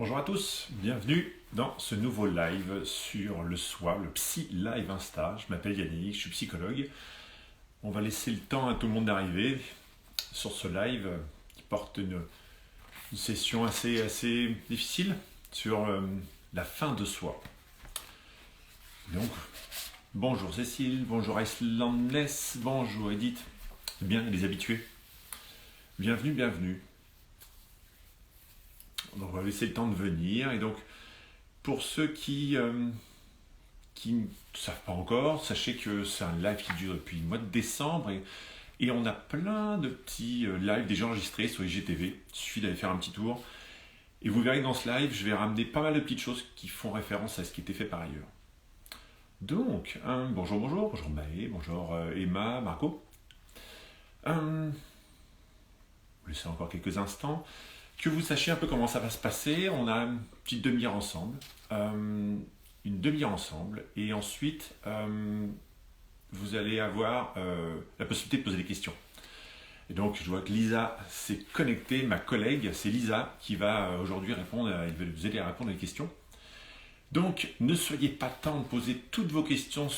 Bonjour à tous, bienvenue dans ce nouveau live sur le soi, le Psy Live Insta. Je m'appelle Yannick, je suis psychologue. On va laisser le temps à tout le monde d'arriver sur ce live qui porte une session assez difficile sur la fin de soi. Donc, bonjour Cécile, bonjour Icelandless, bonjour Edith, bien les habitués. Bienvenue. Donc, on va laisser le temps de venir. Et donc, pour ceux qui ne savent pas encore, sachez que c'est un live qui dure depuis le mois de décembre. Et on a plein de petits lives déjà enregistrés sur IGTV. Il suffit d'aller faire un petit tour. Et vous verrez que dans ce live, je vais ramener pas mal de petites choses qui font référence à ce qui était fait par ailleurs. Donc, bonjour Maë, bonjour Emma, Marco. Vous laissez encore quelques instants. Que vous sachiez un peu comment ça va se passer, on a une petite demi-heure ensemble, et ensuite vous allez avoir la possibilité de poser des questions. Et donc je vois que Lisa s'est connectée, ma collègue, c'est Lisa qui va aujourd'hui répondre, elle va vous aider à répondre à des questions. Donc ne soyez pas temps de poser toutes vos questions,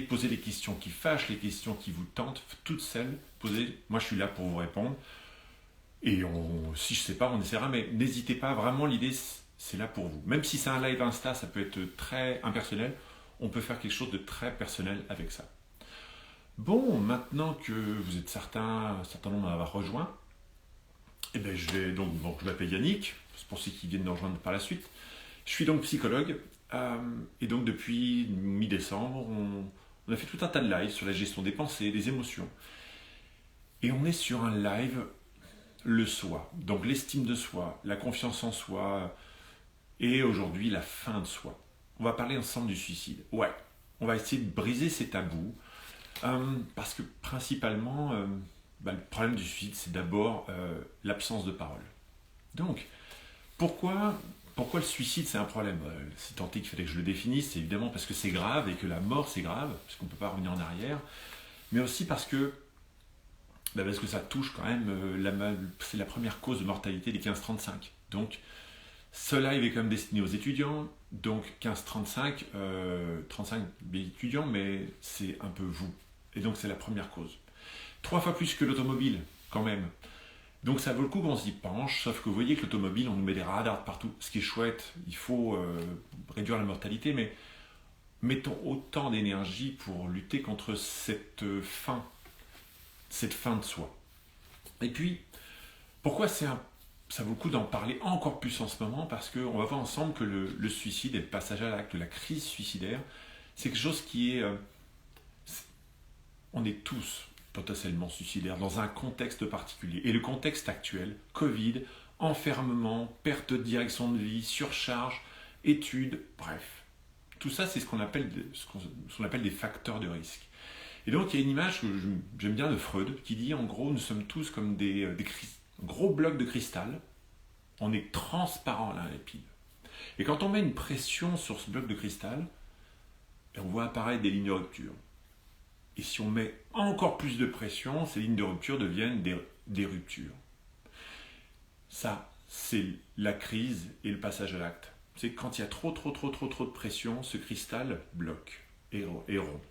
posez des questions qui fâchent, les questions qui vous tentent, toutes celles, posez, moi je suis là pour vous répondre. Et si je ne sais pas, on essaiera, mais n'hésitez pas, vraiment l'idée c'est là pour vous. Même si c'est un live Insta, ça peut être très impersonnel, on peut faire quelque chose de très personnel avec ça. Bon, maintenant que vous êtes un certain nombre à m'avoir rejoint, eh ben je m'appelle Yannick, c'est pour ceux qui viennent nous rejoindre par la suite. Je suis donc psychologue, et donc depuis mi-décembre, on a fait tout un tas de lives sur la gestion des pensées, des émotions. Et on est sur un live le soi, donc l'estime de soi, la confiance en soi, et aujourd'hui la fin de soi. On va parler ensemble du suicide. Ouais, on va essayer de briser ces tabous, parce que principalement, le problème du suicide, c'est d'abord l'absence de parole. Donc, pourquoi le suicide c'est un problème? Si tant est qu'il fallait que je le définisse, c'est évidemment parce que c'est grave, et que la mort c'est grave, parce qu'on ne peut pas revenir en arrière, mais aussi parce que ça touche quand même, c'est la première cause de mortalité des 15-35. Donc, ce live est quand même destiné aux étudiants, donc 15-35, 35 étudiants, mais c'est un peu vous. Et donc, c'est la première cause. 3 fois plus que l'automobile, quand même. Donc, ça vaut le coup qu'on s'y penche, sauf que vous voyez que l'automobile, on nous met des radars partout. Ce qui est chouette, il faut réduire la mortalité, mais mettons autant d'énergie pour lutter contre cette fin de soi. Et puis, pourquoi ça vaut le coup d'en parler encore plus en ce moment? Parce qu'on va voir ensemble que le suicide et le passage à l'acte, la crise suicidaire, c'est quelque chose qui est... on est tous potentiellement suicidaires dans un contexte particulier. Et le contexte actuel, Covid, enfermement, perte de direction de vie, surcharge, études, bref. Tout ça, c'est ce qu'on appelle des facteurs de risque. Et donc, il y a une image que j'aime bien de Freud qui dit, en gros, nous sommes tous comme des gros blocs de cristal. On est transparent l'un à l'épine. Et quand on met une pression sur ce bloc de cristal, on voit apparaître des lignes de rupture. Et si on met encore plus de pression, ces lignes de rupture deviennent des ruptures. Ça, c'est la crise et le passage à l'acte. C'est quand il y a trop de pression, ce cristal bloque et rompt.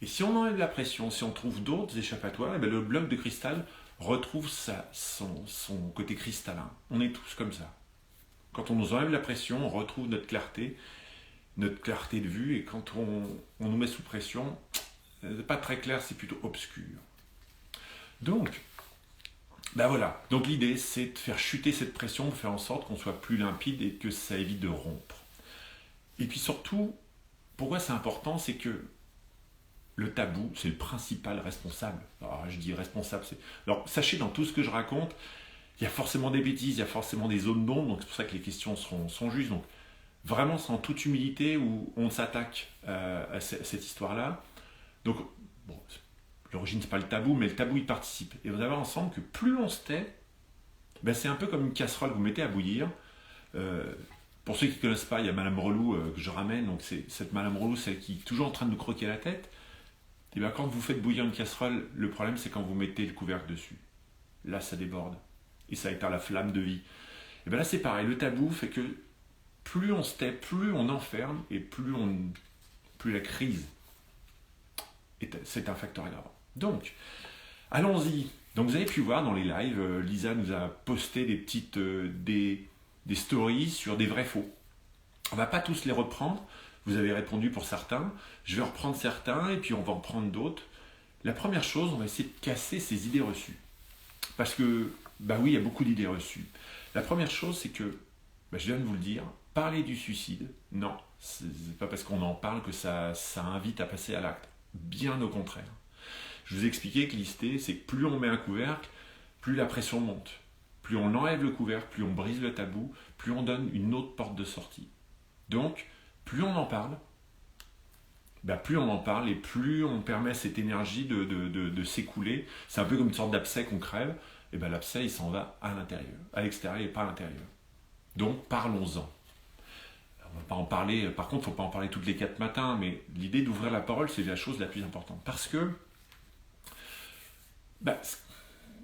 Et si on enlève la pression, si on trouve d'autres échappatoires, le bloc de cristal retrouve son côté cristallin. On est tous comme ça. Quand on nous enlève la pression, on retrouve notre clarté de vue, et quand on nous met sous pression, c'est pas très clair, c'est plutôt obscur. Donc, voilà. Donc l'idée, c'est de faire chuter cette pression, de faire en sorte qu'on soit plus limpide et que ça évite de rompre. Et puis surtout, pourquoi c'est important, c'est que le tabou, c'est le principal responsable. Alors, je dis responsable, Alors, sachez, dans tout ce que je raconte, il y a forcément des bêtises, il y a forcément des zones d'ombre, donc c'est pour ça que les questions sont justes. Donc, vraiment, c'est en toute humilité où on s'attaque à cette histoire-là. Donc, l'origine, c'est pas le tabou, mais le tabou, il participe. Et on va voir ensemble que plus on se tait, c'est un peu comme une casserole que vous mettez à bouillir. Pour ceux qui ne connaissent pas, il y a Madame Relou que je ramène. Donc, c'est cette Madame Relou, celle qui est toujours en train de nous croquer la tête. Et quand vous faites bouillir une casserole, le problème, c'est quand vous mettez le couvercle dessus. Là, ça déborde. Et ça éteint la flamme de vie. Et bien là, c'est pareil. Le tabou fait que plus on se tait, plus on enferme et plus la crise c'est un facteur aggravant. Donc, allons-y. Donc, vous avez pu voir dans les lives, Lisa nous a posté des stories sur des vrais faux. On ne va pas tous les reprendre. Vous avez répondu pour certains. Je vais reprendre certains et puis on va en prendre d'autres. La première chose, on va essayer de casser ces idées reçues. Parce que, oui, il y a beaucoup d'idées reçues. La première chose, c'est que, je viens de vous le dire, parler du suicide, non, c'est pas parce qu'on en parle que ça invite à passer à l'acte. Bien au contraire. Je vous ai expliqué que l'idée, c'est que plus on met un couvercle, plus la pression monte. Plus on enlève le couvercle, plus on brise le tabou, plus on donne une autre porte de sortie. Donc, plus on en parle, et plus on permet à cette énergie de s'écouler. C'est un peu comme une sorte d'abcès qu'on crève. Et l'abcès, il s'en va à l'intérieur, à l'extérieur et pas à l'intérieur. Donc, parlons-en. On ne va pas en parler, par contre, il ne faut pas en parler toutes les 4 matins, mais l'idée d'ouvrir la parole, c'est la chose la plus importante. Parce que,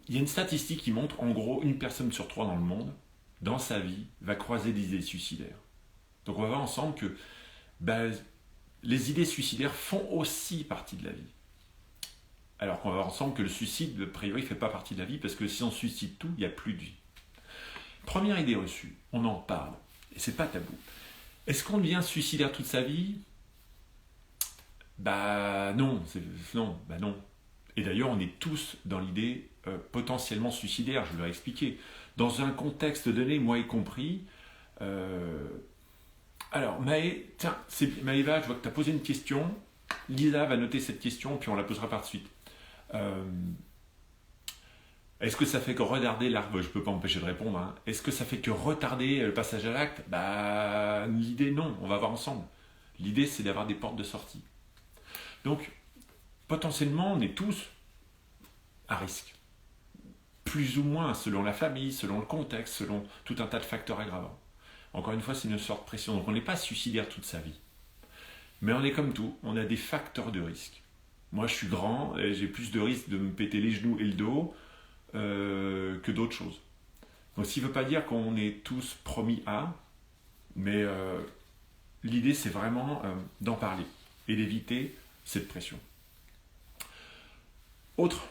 il y a une statistique qui montre, en gros, 1 personne sur 3 dans le monde, dans sa vie, va croiser des idées suicidaires. Donc on va voir ensemble que les idées suicidaires font aussi partie de la vie. Alors qu'on va voir ensemble que le suicide, a priori, ne fait pas partie de la vie, parce que si on suicide tout, il n'y a plus de vie. Première idée reçue, on en parle, et c'est pas tabou. Est-ce qu'on devient suicidaire toute sa vie ? Non. Non. Et d'ailleurs, on est tous dans l'idée potentiellement suicidaire, je vous l'ai expliqué. Dans un contexte donné, moi y compris. Alors, Maëva, je vois que tu as posé une question. Lisa va noter cette question, puis on la posera par de suite. Est-ce que ça fait que retarder l'arbre ? Je ne peux pas m'empêcher de répondre. Hein. Est-ce que ça fait que retarder le passage à l'acte ? L'idée, non. On va voir ensemble. L'idée, c'est d'avoir des portes de sortie. Donc, potentiellement, on est tous à risque. Plus ou moins, selon la famille, selon le contexte, selon tout un tas de facteurs aggravants. Encore une fois, c'est une sorte de pression. Donc, on n'est pas suicidaire toute sa vie. Mais on est comme tout. On a des facteurs de risque. Moi, je suis grand et j'ai plus de risque de me péter les genoux et le dos que d'autres choses. Donc, ce qui ne veut pas dire qu'on est tous promis à, mais l'idée, c'est vraiment d'en parler et d'éviter cette pression. Autre,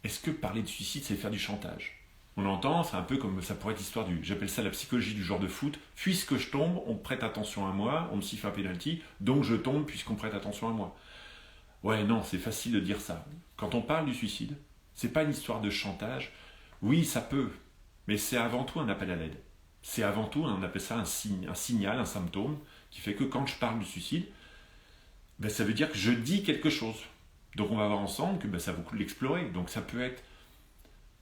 est-ce que parler de suicide, c'est faire du chantage ? On entend, c'est un peu comme ça pourrait être l'histoire j'appelle ça la psychologie du joueur de foot. Puisque je tombe, on prête attention à moi, on me siffle un penalty, donc je tombe puisqu'on prête attention à moi. Ouais, non, c'est facile de dire ça. Quand on parle du suicide, c'est pas une histoire de chantage. Oui, ça peut, mais c'est avant tout un appel à l'aide. C'est avant tout, on appelle ça un signal, un symptôme, qui fait que quand je parle du suicide, ça veut dire que je dis quelque chose. Donc on va voir ensemble que ça vaut le coup de l'explorer. Donc ça peut être,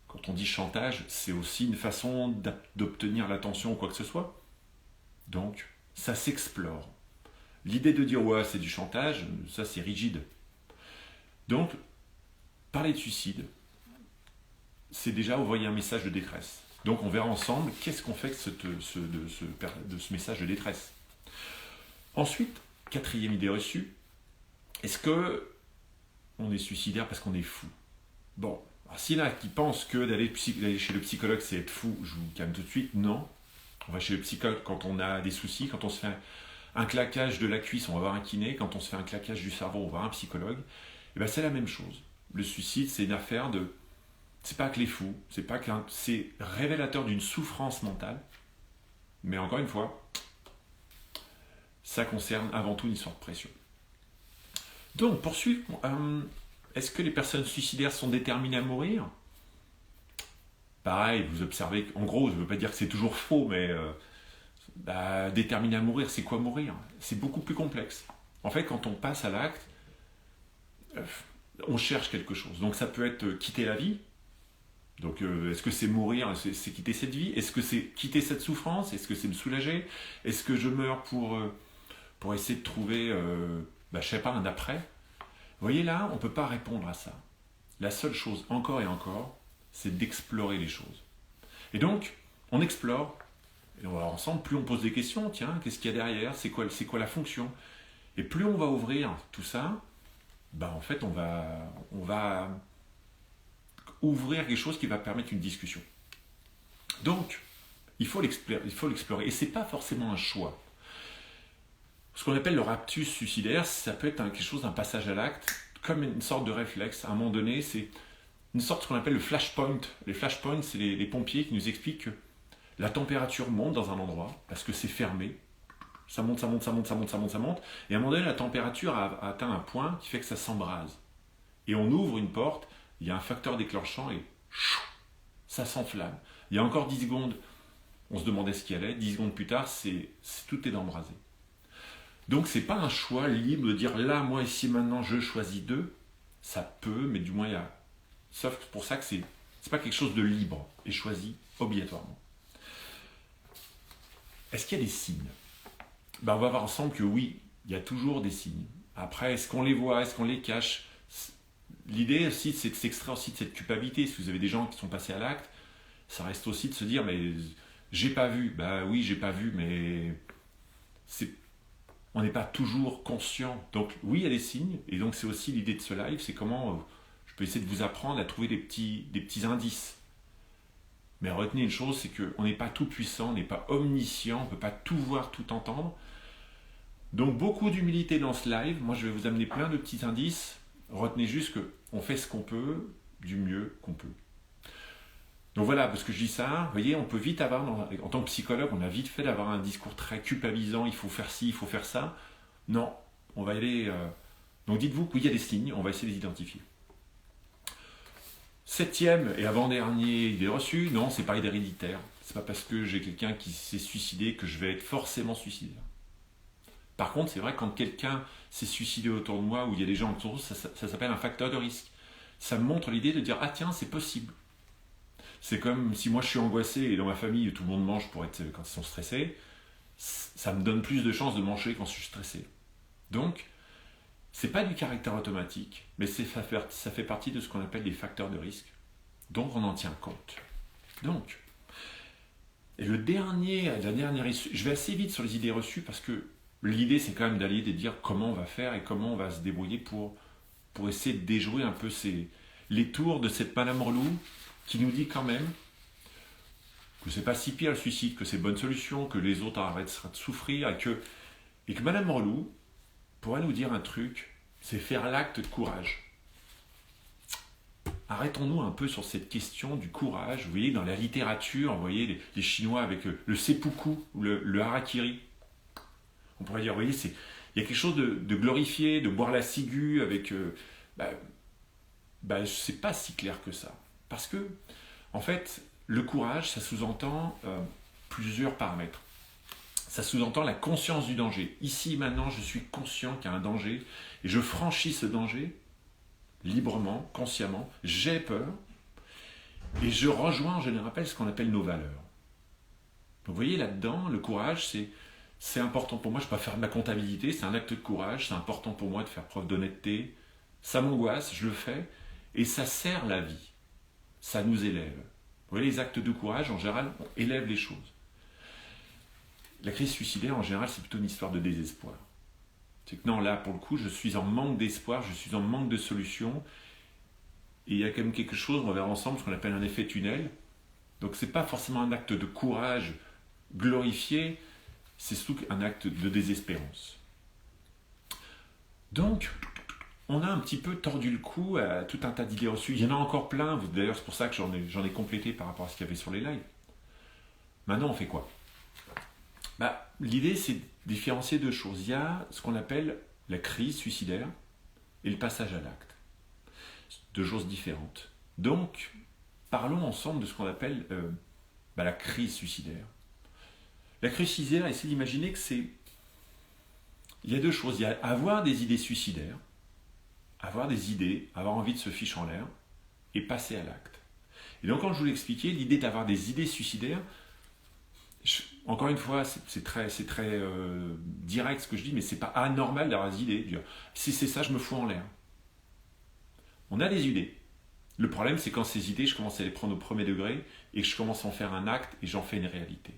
quand on dit chantage, c'est aussi une façon d'obtenir l'attention ou quoi que ce soit. Donc ça s'explore. L'idée de dire ouais c'est du chantage, ça c'est rigide. Donc parler de suicide, c'est déjà envoyer un message de détresse. Donc on verra ensemble qu'est-ce qu'on fait de ce message de détresse. Ensuite, 4e idée reçue, est-ce que on est suicidaire parce qu'on est fou ? Bon, alors s'il y en a qui pensent que d'aller chez le psychologue c'est être fou, je vous calme tout de suite, non. On va chez le psychologue quand on a des soucis, quand on se fait un claquage de la cuisse, on va voir un kiné, quand on se fait un claquage du cerveau, on va voir un psychologue. Et c'est la même chose. Le suicide, c'est une affaire de... C'est pas que les fous, c'est révélateur d'une souffrance mentale, mais encore une fois, ça concerne avant tout une histoire de pression. Donc, poursuivre, est-ce que les personnes suicidaires sont déterminées à mourir ? Pareil, vous observez, en gros, je ne veux pas dire que c'est toujours faux, mais déterminé à mourir, c'est quoi mourir ? C'est beaucoup plus complexe. En fait, quand on passe à l'acte, on cherche quelque chose. Donc ça peut être quitter la vie. Donc est-ce que c'est mourir, c'est quitter cette vie ? Est-ce que c'est quitter cette souffrance ? Est-ce que c'est me soulager ? Est-ce que je meurs pour essayer de trouver, je sais pas, un après ? Vous voyez là, on ne peut pas répondre à ça. La seule chose, encore et encore, c'est d'explorer les choses. Et donc, on explore, et on va ensemble, plus on pose des questions, tiens, qu'est-ce qu'il y a derrière ? C'est quoi la fonction ? Et plus on va ouvrir tout ça, en fait, on va ouvrir quelque chose qui va permettre une discussion. Donc, il faut l'explorer. Et ce n'est pas forcément un choix. Ce qu'on appelle le raptus suicidaire, ça peut être quelque chose d'un passage à l'acte, comme une sorte de réflexe. À un moment donné, c'est une sorte de ce qu'on appelle le flashpoint. Les flashpoints, c'est les pompiers qui nous expliquent que la température monte dans un endroit, parce que c'est fermé. Ça monte, ça monte, ça monte, ça monte, ça monte, ça monte. Et à un moment donné, la température a atteint un point qui fait que ça s'embrase. Et on ouvre une porte, il y a un facteur déclenchant et ça s'enflamme. Il y a encore 10 secondes, on se demandait ce qu'il y allait. 10 secondes plus tard, tout est embrasé. Donc c'est pas un choix libre de dire là, moi ici maintenant, je choisis d'eux. Ça peut, mais du moins il y a. Sauf pour ça que c'est pas quelque chose de libre et choisi obligatoirement. Est-ce qu'il y a des signes ? On va voir ensemble que oui, il y a toujours des signes. Après, est-ce qu'on les voit, est-ce qu'on les cache ? L'idée aussi, c'est de s'extraire aussi de cette culpabilité. Si vous avez des gens qui sont passés à l'acte, ça reste aussi de se dire, mais j'ai pas vu. Oui, j'ai pas vu, mais on n'est pas toujours conscient. Donc oui, il y a des signes. Et donc c'est aussi l'idée de ce live, c'est comment je peux essayer de vous apprendre à trouver des petits indices. Mais retenez une chose, c'est qu'on n'est pas tout puissant, on n'est pas omniscient, on ne peut pas tout voir, tout entendre. Donc beaucoup d'humilité dans ce live. Moi, je vais vous amener plein de petits indices. Retenez juste qu'on fait ce qu'on peut, du mieux qu'on peut. Donc voilà, parce que je dis ça, vous voyez, on peut vite avoir, en tant que psychologue, on a vite fait d'avoir un discours très culpabilisant, il faut faire ci, il faut faire ça. Non, on va aller... Donc dites-vous qu'il y a des signes, on va essayer de les identifier. 7e et avant-dernier idée reçue, non, c'est pas héréditaire. C'est pas parce que j'ai quelqu'un qui s'est suicidé que je vais être forcément suicidaire. Par contre, c'est vrai que quand quelqu'un s'est suicidé autour de moi, ou il y a des gens autour, ça s'appelle un facteur de risque. Ça me montre l'idée de dire, ah tiens, c'est possible. C'est comme si moi je suis angoissé et dans ma famille tout le monde mange quand ils sont stressés, ça me donne plus de chances de manger quand je suis stressé. Donc, c'est pas du caractère automatique, mais ça fait partie de ce qu'on appelle des facteurs de risque. Donc on en tient compte. Donc, et la dernière, je vais assez vite sur les idées reçues parce que l'idée c'est quand même d'aller de dire comment on va faire et comment on va se débrouiller pour essayer de déjouer un peu les tours de cette Madame Relou qui nous dit quand même que c'est pas si pire le suicide, que c'est bonne solution, que les autres arrêtent de souffrir et que Madame Relou pourrait nous dire un truc, c'est faire l'acte de courage. Arrêtons-nous un peu sur cette question du courage. Vous voyez, dans la littérature, vous voyez les Chinois avec le seppuku ou le harakiri. On pourrait dire, vous voyez, il y a quelque chose de glorifié, de boire la ciguë avec... c'est pas si clair que ça. Parce que, en fait, le courage, ça sous-entend plusieurs paramètres. Ça sous-entend la conscience du danger. Ici, maintenant, je suis conscient qu'il y a un danger et je franchis ce danger librement, consciemment. J'ai peur et je rejoins, je le rappelle, ce qu'on appelle nos valeurs. Donc, vous voyez, là-dedans, le courage, c'est important pour moi. Je ne peux pas faire de ma comptabilité, c'est un acte de courage. C'est important pour moi de faire preuve d'honnêteté. Ça m'angoisse, je le fais et ça sert la vie. Ça nous élève. Vous voyez, les actes de courage, en général, on élève les choses. La crise suicidaire, en général, c'est plutôt une histoire de désespoir. C'est que non, là, pour le coup, je suis en manque d'espoir, je suis en manque de solution. Et il y a quand même quelque chose, on va voir ensemble, ce qu'on appelle un effet tunnel. Donc, ce n'est pas forcément un acte de courage glorifié, c'est surtout un acte de désespérance. Donc, on a un petit peu tordu le cou à tout un tas d'idées reçues. Il y en a encore plein, d'ailleurs, c'est pour ça que j'en ai complété par rapport à ce qu'il y avait sur les lives. Maintenant, on fait quoi ? L'idée, c'est de différencier deux choses. Il y a ce qu'on appelle la crise suicidaire et le passage à l'acte. Deux choses différentes. Donc, parlons ensemble de ce qu'on appelle la crise suicidaire. La crise suicidaire, essayez d'imaginer que c'est... Il y a deux choses. Il y a avoir des idées suicidaires, avoir des idées, avoir envie de se ficher en l'air, et passer à l'acte. Et donc, quand je vous l'expliquais, l'idée d'avoir des idées suicidaires, encore une fois, c'est très direct ce que je dis, mais c'est pas anormal d'avoir des idées. Si c'est ça, je me fous en l'air. On a des idées. Le problème, c'est quand ces idées, je commence à les prendre au premier degré et que je commence à en faire un acte et j'en fais une réalité.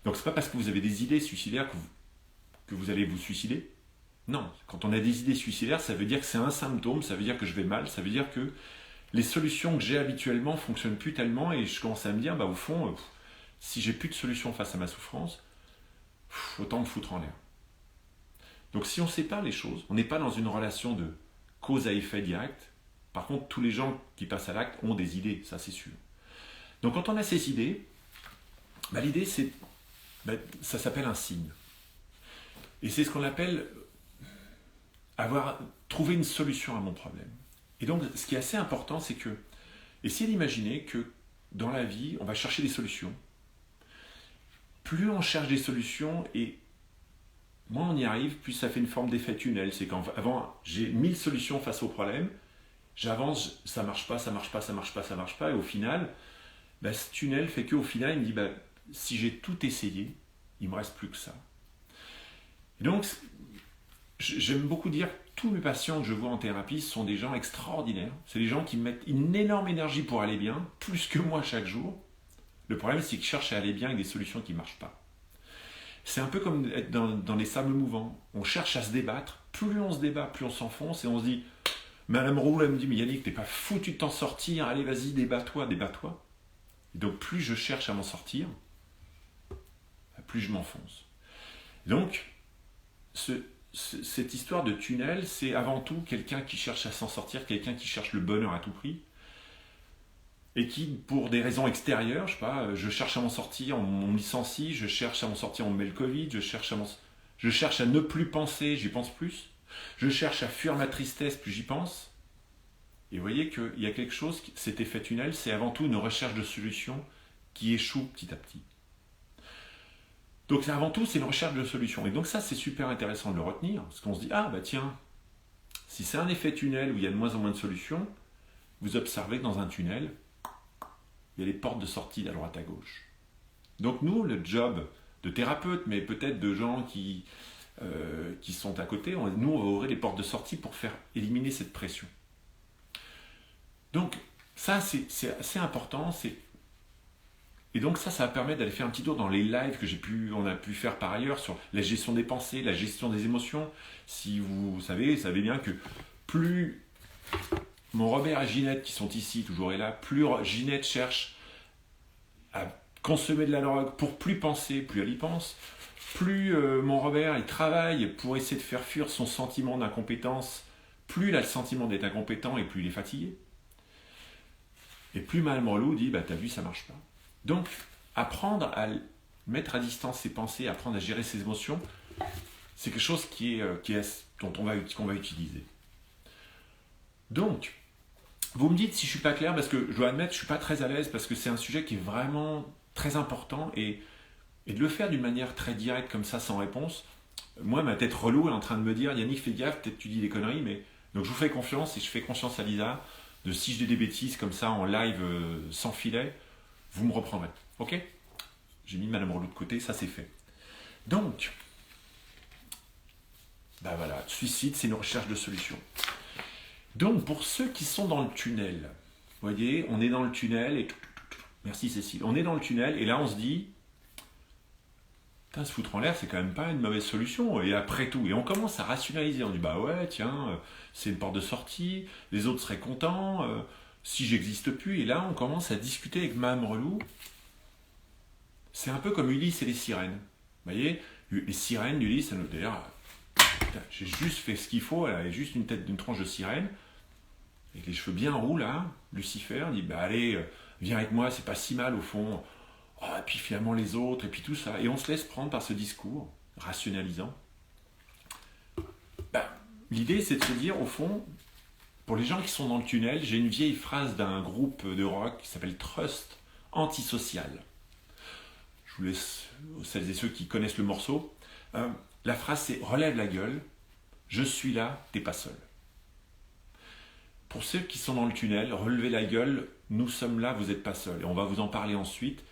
Donc, c'est pas parce que vous avez des idées suicidaires que vous allez vous suicider. Non, quand on a des idées suicidaires, ça veut dire que c'est un symptôme, ça veut dire que je vais mal, ça veut dire que les solutions que j'ai habituellement ne fonctionnent plus tellement et je commence à me dire, au fond... si j'ai plus de solution face à ma souffrance, autant me foutre en l'air. Donc si on sépare les choses, on n'est pas dans une relation de cause à effet direct. Par contre, tous les gens qui passent à l'acte ont des idées, ça c'est sûr. Donc quand on a ces idées, l'idée c'est, ça s'appelle un signe. Et c'est ce qu'on appelle trouver une solution à mon problème. Et donc ce qui est assez important, c'est que, essayez d'imaginer que dans la vie, on va chercher des solutions. Plus on cherche des solutions et moins on y arrive, plus ça fait une forme d'effet tunnel. C'est qu'avant, j'ai 1000 solutions face au problème, j'avance, ça marche pas, et au final, ce tunnel fait qu'au final, il me dit, si j'ai tout essayé, il me reste plus que ça. Et donc, j'aime beaucoup dire que tous mes patients que je vois en thérapie sont des gens extraordinaires. C'est des gens qui mettent une énorme énergie pour aller bien, plus que moi chaque jour. Le problème, c'est qu'ils cherchent à aller bien avec des solutions qui ne marchent pas. C'est un peu comme être dans les sables mouvants. On cherche à se débattre. Plus on se débat, plus on s'enfonce et on se dit, Madame Roux, elle me dit, mais Yannick, t'es pas foutu de t'en sortir, allez, vas-y, débat-toi. Et donc, plus je cherche à m'en sortir, plus je m'enfonce. Donc, cette histoire de tunnel, c'est avant tout quelqu'un qui cherche à s'en sortir, quelqu'un qui cherche le bonheur à tout prix, et qui, pour des raisons extérieures, je sais pas, je cherche à m'en sortir, on me licencie, je cherche à m'en sortir, on me met le Covid, je cherche à ne plus penser, j'y pense plus, je cherche à fuir ma tristesse, plus j'y pense. Et vous voyez qu'il y a quelque chose, cet effet tunnel, c'est avant tout une recherche de solutions qui échoue petit à petit. Donc avant tout, c'est une recherche de solutions. Et donc ça, c'est super intéressant de le retenir, parce qu'on se dit, tiens, si c'est un effet tunnel où il y a de moins en moins de solutions, vous observez que dans un tunnel, il y a les portes de sortie à droite à gauche. Donc nous, le job de thérapeute, mais peut-être de gens qui sont à côté, nous, on va ouvrir les portes de sortie pour faire éliminer cette pression. Donc ça, c'est assez important. Et donc ça va permettre d'aller faire un petit tour dans les lives que on a pu faire par ailleurs sur la gestion des pensées, la gestion des émotions. Si vous savez bien que plus mon Robert et Ginette qui sont ici, toujours là, plus Ginette cherche à consommer de la drogue pour plus penser, plus elle y pense, plus mon Robert il travaille pour essayer de faire fuir son sentiment d'incompétence, plus il a le sentiment d'être incompétent et plus il est fatigué. Et plus Madame Relou dit, t'as vu, ça marche pas. Donc, apprendre à mettre à distance ses pensées, apprendre à gérer ses émotions, c'est quelque chose qu'on va utiliser. Donc, vous me dites si je ne suis pas clair, parce que je dois admettre, je ne suis pas très à l'aise, parce que c'est un sujet qui est vraiment très important, et de le faire d'une manière très directe comme ça, sans réponse, moi, ma tête relou est en train de me dire, Yannick, fais gaffe, peut-être tu dis des conneries, mais donc je vous fais confiance, et je fais confiance à Lisa, de si je dis des bêtises comme ça en live sans filet, vous me reprendrez. Ok ? J'ai mis Madame Relou de côté, ça c'est fait. Donc, voilà, suicide, c'est une recherche de solution. Donc, pour ceux qui sont dans le tunnel, vous voyez, on est dans le tunnel et... Merci Cécile. On est dans le tunnel et là on se dit, se foutre en l'air, c'est quand même pas une mauvaise solution. Et après tout, et on commence à rationaliser. On dit, ouais, tiens, c'est une porte de sortie, les autres seraient contents, si j'existe plus. Et là, on commence à discuter avec Madame Relou. C'est un peu comme Ulysse et les sirènes. Vous voyez, les sirènes d'Ulysse, d'ailleurs, j'ai juste fait ce qu'il faut, elle avait juste une tête d'une tranche de sirène, avec les cheveux bien roux, là. Lucifer dit, allez, viens avec moi, c'est pas si mal au fond. Et puis finalement les autres, et puis tout ça. Et on se laisse prendre par ce discours rationalisant. L'idée, c'est de se dire, au fond, pour les gens qui sont dans le tunnel, j'ai une vieille phrase d'un groupe de rock qui s'appelle Trust Antisocial. Je vous laisse, celles et ceux qui connaissent le morceau. La phrase, c'est « Relève la gueule, je suis là, t'es pas seul ». Pour ceux qui sont dans le tunnel, relevez la gueule, nous sommes là, vous n'êtes pas seul. Et on va vous en parler ensuite.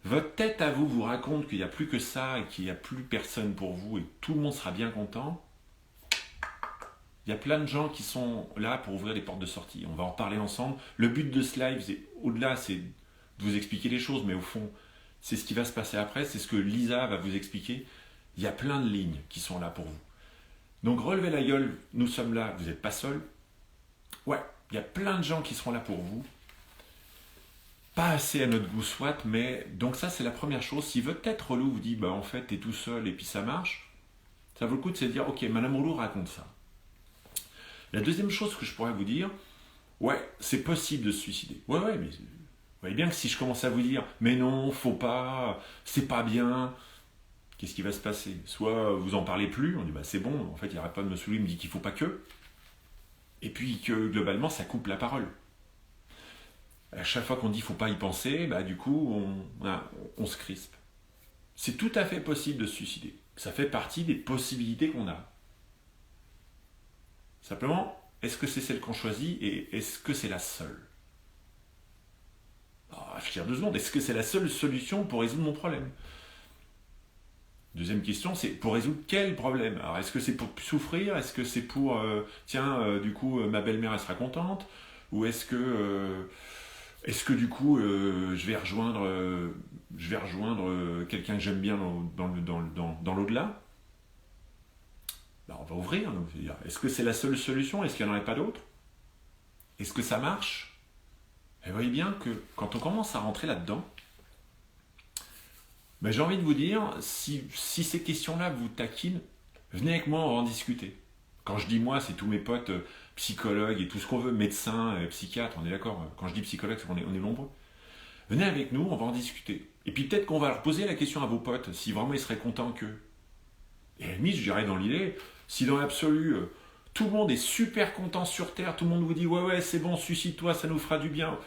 Votre tête à vous raconte qu'il n'y a plus que ça et qu'il n'y a plus personne pour vous et tout le monde sera bien content. Il y a plein de gens qui sont là pour ouvrir les portes de sortie. On va en parler ensemble. Le but de ce live, au-delà, c'est de vous expliquer les choses, mais au fond, c'est ce qui va se passer après, c'est ce que Lisa va vous expliquer. Il y a plein de lignes qui sont là pour vous. Donc relevez la gueule, nous sommes là, vous n'êtes pas seul. Ouais, il y a plein de gens qui seront là pour vous. pas assez à notre goût soit, mais donc ça c'est la première chose. Si votre tête relou vous dit, bah en fait t'es tout seul et puis ça marche, ça vaut le coup de se dire, ok, Madame Relou raconte ça. La deuxième chose que je pourrais vous dire, ouais, c'est possible de se suicider. Ouais, mais vous voyez bien que si je commence à vous dire, mais non, faut pas, c'est pas bien, qu'est-ce qui va se passer? Soit vous en parlez plus, on dit, bah c'est bon, en fait il n'arrête pas de me saouler, il me dit qu'il faut pas que, et puis que globalement ça coupe la parole. À chaque fois qu'on dit faut pas y penser, bah du coup on se crispe. C'est tout à fait possible de se suicider. Ça fait partie des possibilités qu'on a. Simplement, est-ce que c'est celle qu'on choisit et est-ce que c'est la seule? Réfléchir 2 secondes, est-ce que c'est la seule solution pour résoudre mon problème? Deuxième question, c'est pour résoudre quel problème? Alors, est-ce que c'est pour souffrir? Est-ce que c'est pour, du coup, ma belle-mère, elle sera contente? Ou est-ce que du coup, je vais rejoindre quelqu'un que j'aime bien dans l'au-delà? Ben, on va ouvrir. Donc, est-ce que c'est la seule solution? Est-ce qu'il n'y en aurait pas d'autres? Est-ce que ça marche? Et vous voyez bien que quand on commence à rentrer là-dedans, ben, j'ai envie de vous dire, si ces questions-là vous taquinent, venez avec moi, on va en discuter. Quand je dis moi, c'est tous mes potes psychologues et tout ce qu'on veut, médecins, psychiatres, on est d'accord. Quand je dis psychologue, c'est qu'on est nombreux. Venez avec nous, on va en discuter. Et puis peut-être qu'on va leur poser la question à vos potes, si vraiment ils seraient contents qu'eux. Et à la limite, je dirais dans l'idée, si dans l'absolu, tout le monde est super content sur Terre, tout le monde vous dit ouais, c'est bon, suicide-toi, ça nous fera du bien.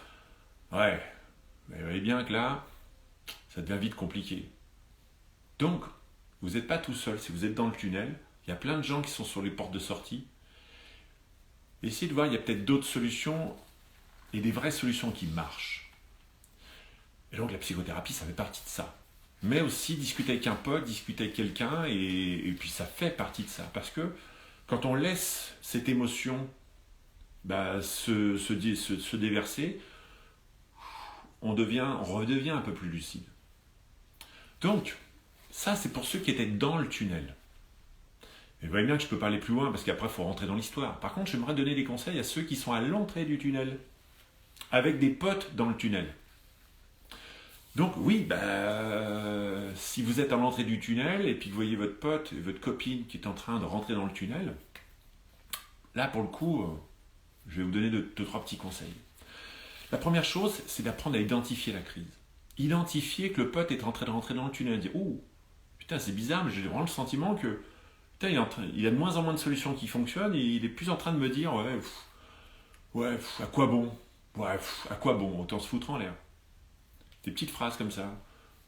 Ouais, mais vous voyez bien que là, ça devient vite compliqué. Donc, vous n'êtes pas tout seul. Si vous êtes dans le tunnel, il y a plein de gens qui sont sur les portes de sortie. Essayez de voir, il y a peut-être d'autres solutions et des vraies solutions qui marchent. Et donc la psychothérapie, ça fait partie de ça. Mais aussi discuter avec un pote, discuter avec quelqu'un, et puis ça fait partie de ça. Parce que quand on laisse cette émotion se déverser, on redevient un peu plus lucide. Donc, ça c'est pour ceux qui étaient dans le tunnel. Et vous voyez bien que je peux pas aller plus loin parce qu'après il faut rentrer dans l'histoire. Par contre, j'aimerais donner des conseils à ceux qui sont à l'entrée du tunnel, avec des potes dans le tunnel. Donc oui, si vous êtes à l'entrée du tunnel et puis que vous voyez votre pote et votre copine qui est en train de rentrer dans le tunnel, là pour le coup, je vais vous donner 2-3 petits conseils. La première chose, c'est d'apprendre à identifier la crise. Identifier que le pote est en train de rentrer dans le tunnel et dire « Oh, putain c'est bizarre, mais j'ai vraiment le sentiment que putain, il a de moins en moins de solutions qui fonctionnent et il est plus en train de me dire à quoi bon? À quoi bon? Autant se foutre en l'air. » Des petites phrases comme ça,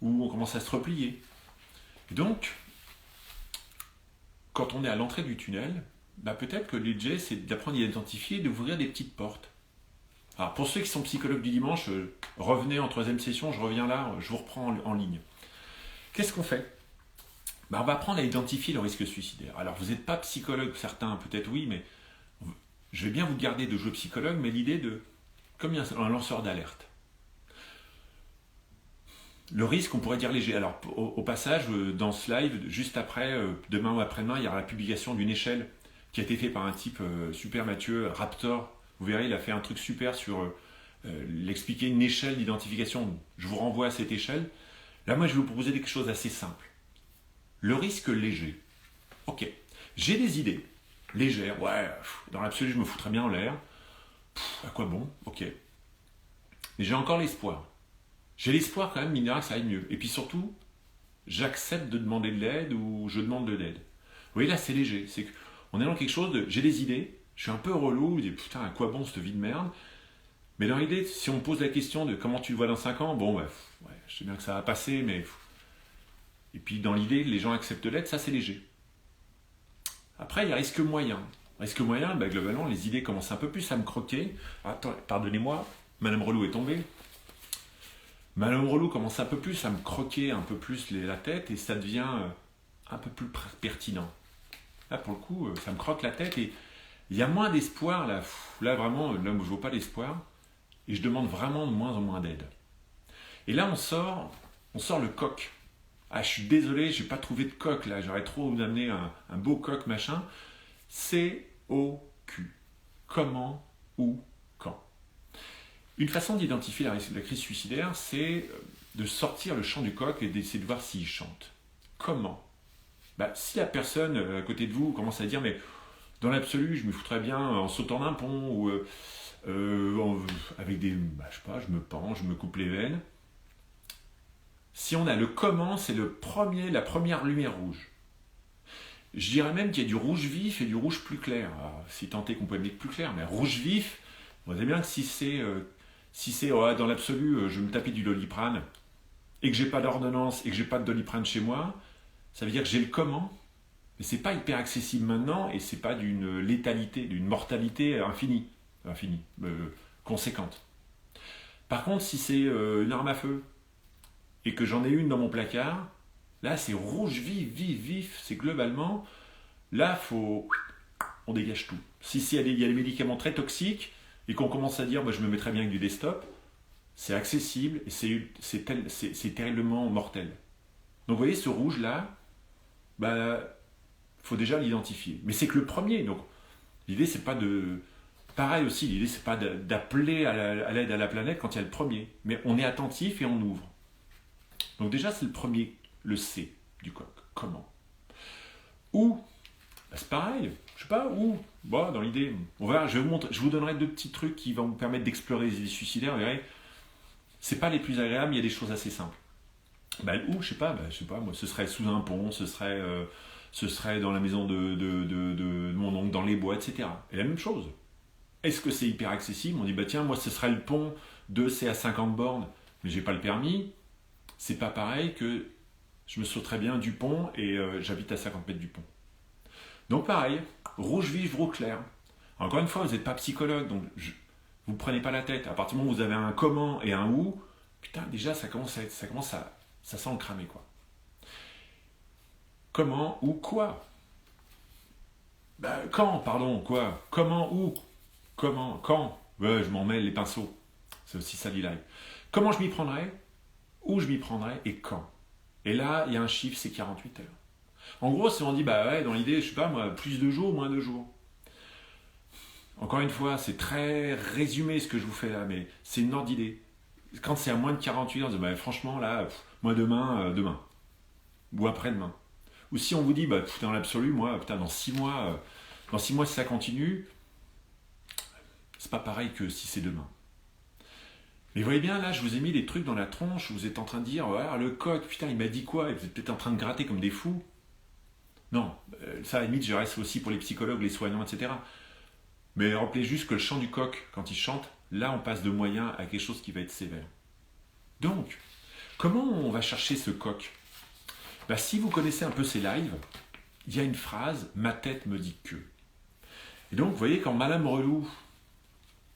où on commence à se replier. Et donc, quand on est à l'entrée du tunnel, peut-être que l'idée, c'est d'apprendre à identifier et d'ouvrir des petites portes. Alors, pour ceux qui sont psychologues du dimanche, revenez en 3e session, je reviens là, je vous reprends en ligne. Qu'est-ce qu'on fait? On va apprendre à identifier le risque suicidaire. Alors, vous n'êtes pas psychologue, certains peut-être oui, mais je vais bien vous garder de jouer psychologue, mais l'idée de, comme il y a un lanceur d'alerte. Le risque, on pourrait dire léger. Alors, au passage, dans ce live, juste après, demain ou après-demain, il y aura la publication d'une échelle qui a été faite par un type super Mathieu, Raptor. Vous verrez, il a fait un truc super sur l'expliquer une échelle d'identification. Je vous renvoie à cette échelle. Là, moi, je vais vous proposer quelque chose d'assez simple. Le risque léger. Ok, j'ai des idées légères. Dans l'absolu, je me foutrais bien en l'air. À quoi bon? Ok. Mais j'ai encore l'espoir. J'ai l'espoir quand même, mine de rien, que ça aille mieux. Et puis surtout, j'accepte de demander de l'aide ou je demande de l'aide. Vous voyez, là, c'est léger. C'est qu'on est dans quelque chose de... J'ai des idées, je suis un peu relou, je dis putain, à quoi bon cette vie de merde? Mais dans l'idée, si on me pose la question de comment tu le vois dans 5 ans, je sais bien que ça va passer, mais... Et puis dans l'idée, les gens acceptent l'aide, ça c'est léger. Après, il y a risque moyen. Risque moyen, globalement, les idées commencent un peu plus à me croquer. Attends, pardonnez-moi, Madame Relou est tombée. Madame Relou commence un peu plus à me croquer un peu plus la tête et ça devient un peu plus pertinent. Là, pour le coup, ça me croque la tête et il y a moins d'espoir. Là vraiment, là où je ne vois pas d'espoir et je demande vraiment de moins en moins d'aide. Et là, on sort le coq. Je suis désolé, je n'ai pas trouvé de coq là, j'aurais trop vous amener un beau coq machin. C-O-Q. Comment, où, quand. Une façon d'identifier la crise suicidaire, c'est de sortir le chant du coq et d'essayer de voir s'il chante. Comment? Si la personne à côté de vous commence à dire mais dans l'absolu je me foutrais bien en sautant d'un pont ou avec des... je sais pas, je me pends, je me coupe les veines. Si on a le comment, c'est la première lumière rouge. Je dirais même qu'il y a du rouge vif et du rouge plus clair. Alors, si tant est qu'on peut mettre plus clair, mais rouge vif, vous voyez bien que si c'est dans l'absolu, je vais me taper du Doliprane et que j'ai pas d'ordonnance et que j'ai pas de Doliprane chez moi, ça veut dire que j'ai le comment, mais c'est pas hyper accessible maintenant et c'est pas d'une létalité, d'une mortalité infinie, conséquente. Par contre, si c'est une arme à feu et que j'en ai une dans mon placard, là c'est rouge vif, c'est globalement, là on dégage tout. Si il y a des médicaments très toxiques et qu'on commence à dire je me mettrais bien avec du Destop, c'est accessible et c'est terriblement mortel. Donc vous voyez ce rouge là, faut déjà l'identifier. Mais c'est que le premier, donc l'idée c'est pas de... Pareil aussi, l'idée c'est pas d'appeler à l'aide à la planète quand il y a le premier, mais on est attentif et on ouvre. Donc déjà c'est le premier, le C du coq. Comment? Où? C'est pareil, je sais pas, où? Dans l'idée, je vous donnerai 2 petits trucs qui vont vous permettre d'explorer les idées suicidaires, vous verrez, c'est pas les plus agréables, il y a des choses assez simples. Où, je sais pas, moi, ce serait sous un pont, ce serait dans la maison de mon oncle, dans les bois, etc. Et la même chose. Est-ce que c'est hyper accessible? On dit, tiens, moi, ce serait le pont c'est à 50 bornes, mais j'ai pas le permis. C'est pas pareil que je me sauterais bien du pont et j'habite à 50 mètres du pont. Donc pareil, rouge vif, rouge clair. Encore une fois, vous n'êtes pas psychologue, donc vous ne prenez pas la tête. À partir du moment où vous avez un comment et un où, putain, déjà, ça sent le cramer, quoi. Comment, ou quoi? Quand, pardon, quoi? Comment, où? Comment, quand? Je m'en mêle les pinceaux. C'est aussi ça l'e-live. Comment je m'y prendrais? Où je m'y prendrais? Et quand? Et là, il y a un chiffre, c'est 48 heures. En gros, si on dit, dans l'idée, je sais pas, moi, plus de jours, moins de jours. Encore une fois, c'est très résumé ce que je vous fais là, mais c'est une ordre d'idée. Quand c'est à moins de 48 heures, franchement, là, moi demain. Ou après-demain. Ou si on vous dit, dans l'absolu, moi, dans 6 mois, si ça continue, c'est pas pareil que si c'est demain. Mais vous voyez bien, là, je vous ai mis des trucs dans la tronche, vous êtes en train de dire, le coq, il m'a dit quoi? Et vous êtes peut-être en train de gratter comme des fous. Non, ça, à la limite, je reste aussi pour les psychologues, les soignants, etc. Mais rappelez juste que le chant du coq, quand il chante, là, on passe de moyen à quelque chose qui va être sévère. Donc, comment on va chercher ce coq? Si vous connaissez un peu ces lives, il y a une phrase « ma tête me dit que ». Et donc, vous voyez, quand Madame Relou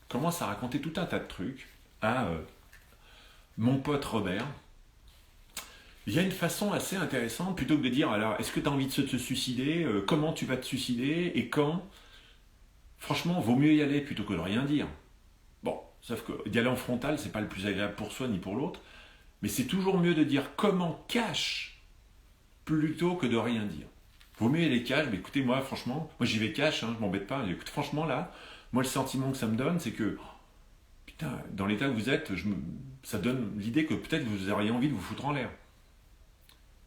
commence à raconter tout un tas de trucs à mon pote Robert, il y a une façon assez intéressante, plutôt que de dire « alors, est-ce que tu as envie de te suicider? Comment tu vas te suicider? Et quand ?» Franchement, vaut mieux y aller plutôt que de rien dire. Bon, sauf que d'y aller en frontal, c'est pas le plus agréable pour soi ni pour l'autre, mais c'est toujours mieux de dire comment cache plutôt que de rien dire. Vaut mieux aller cash, mais écoutez, moi, franchement, j'y vais cash, je m'embête pas. Écoute, franchement, là, moi, le sentiment que ça me donne, c'est que, dans l'état où vous êtes, ça donne l'idée que peut-être vous auriez envie de vous foutre en l'air.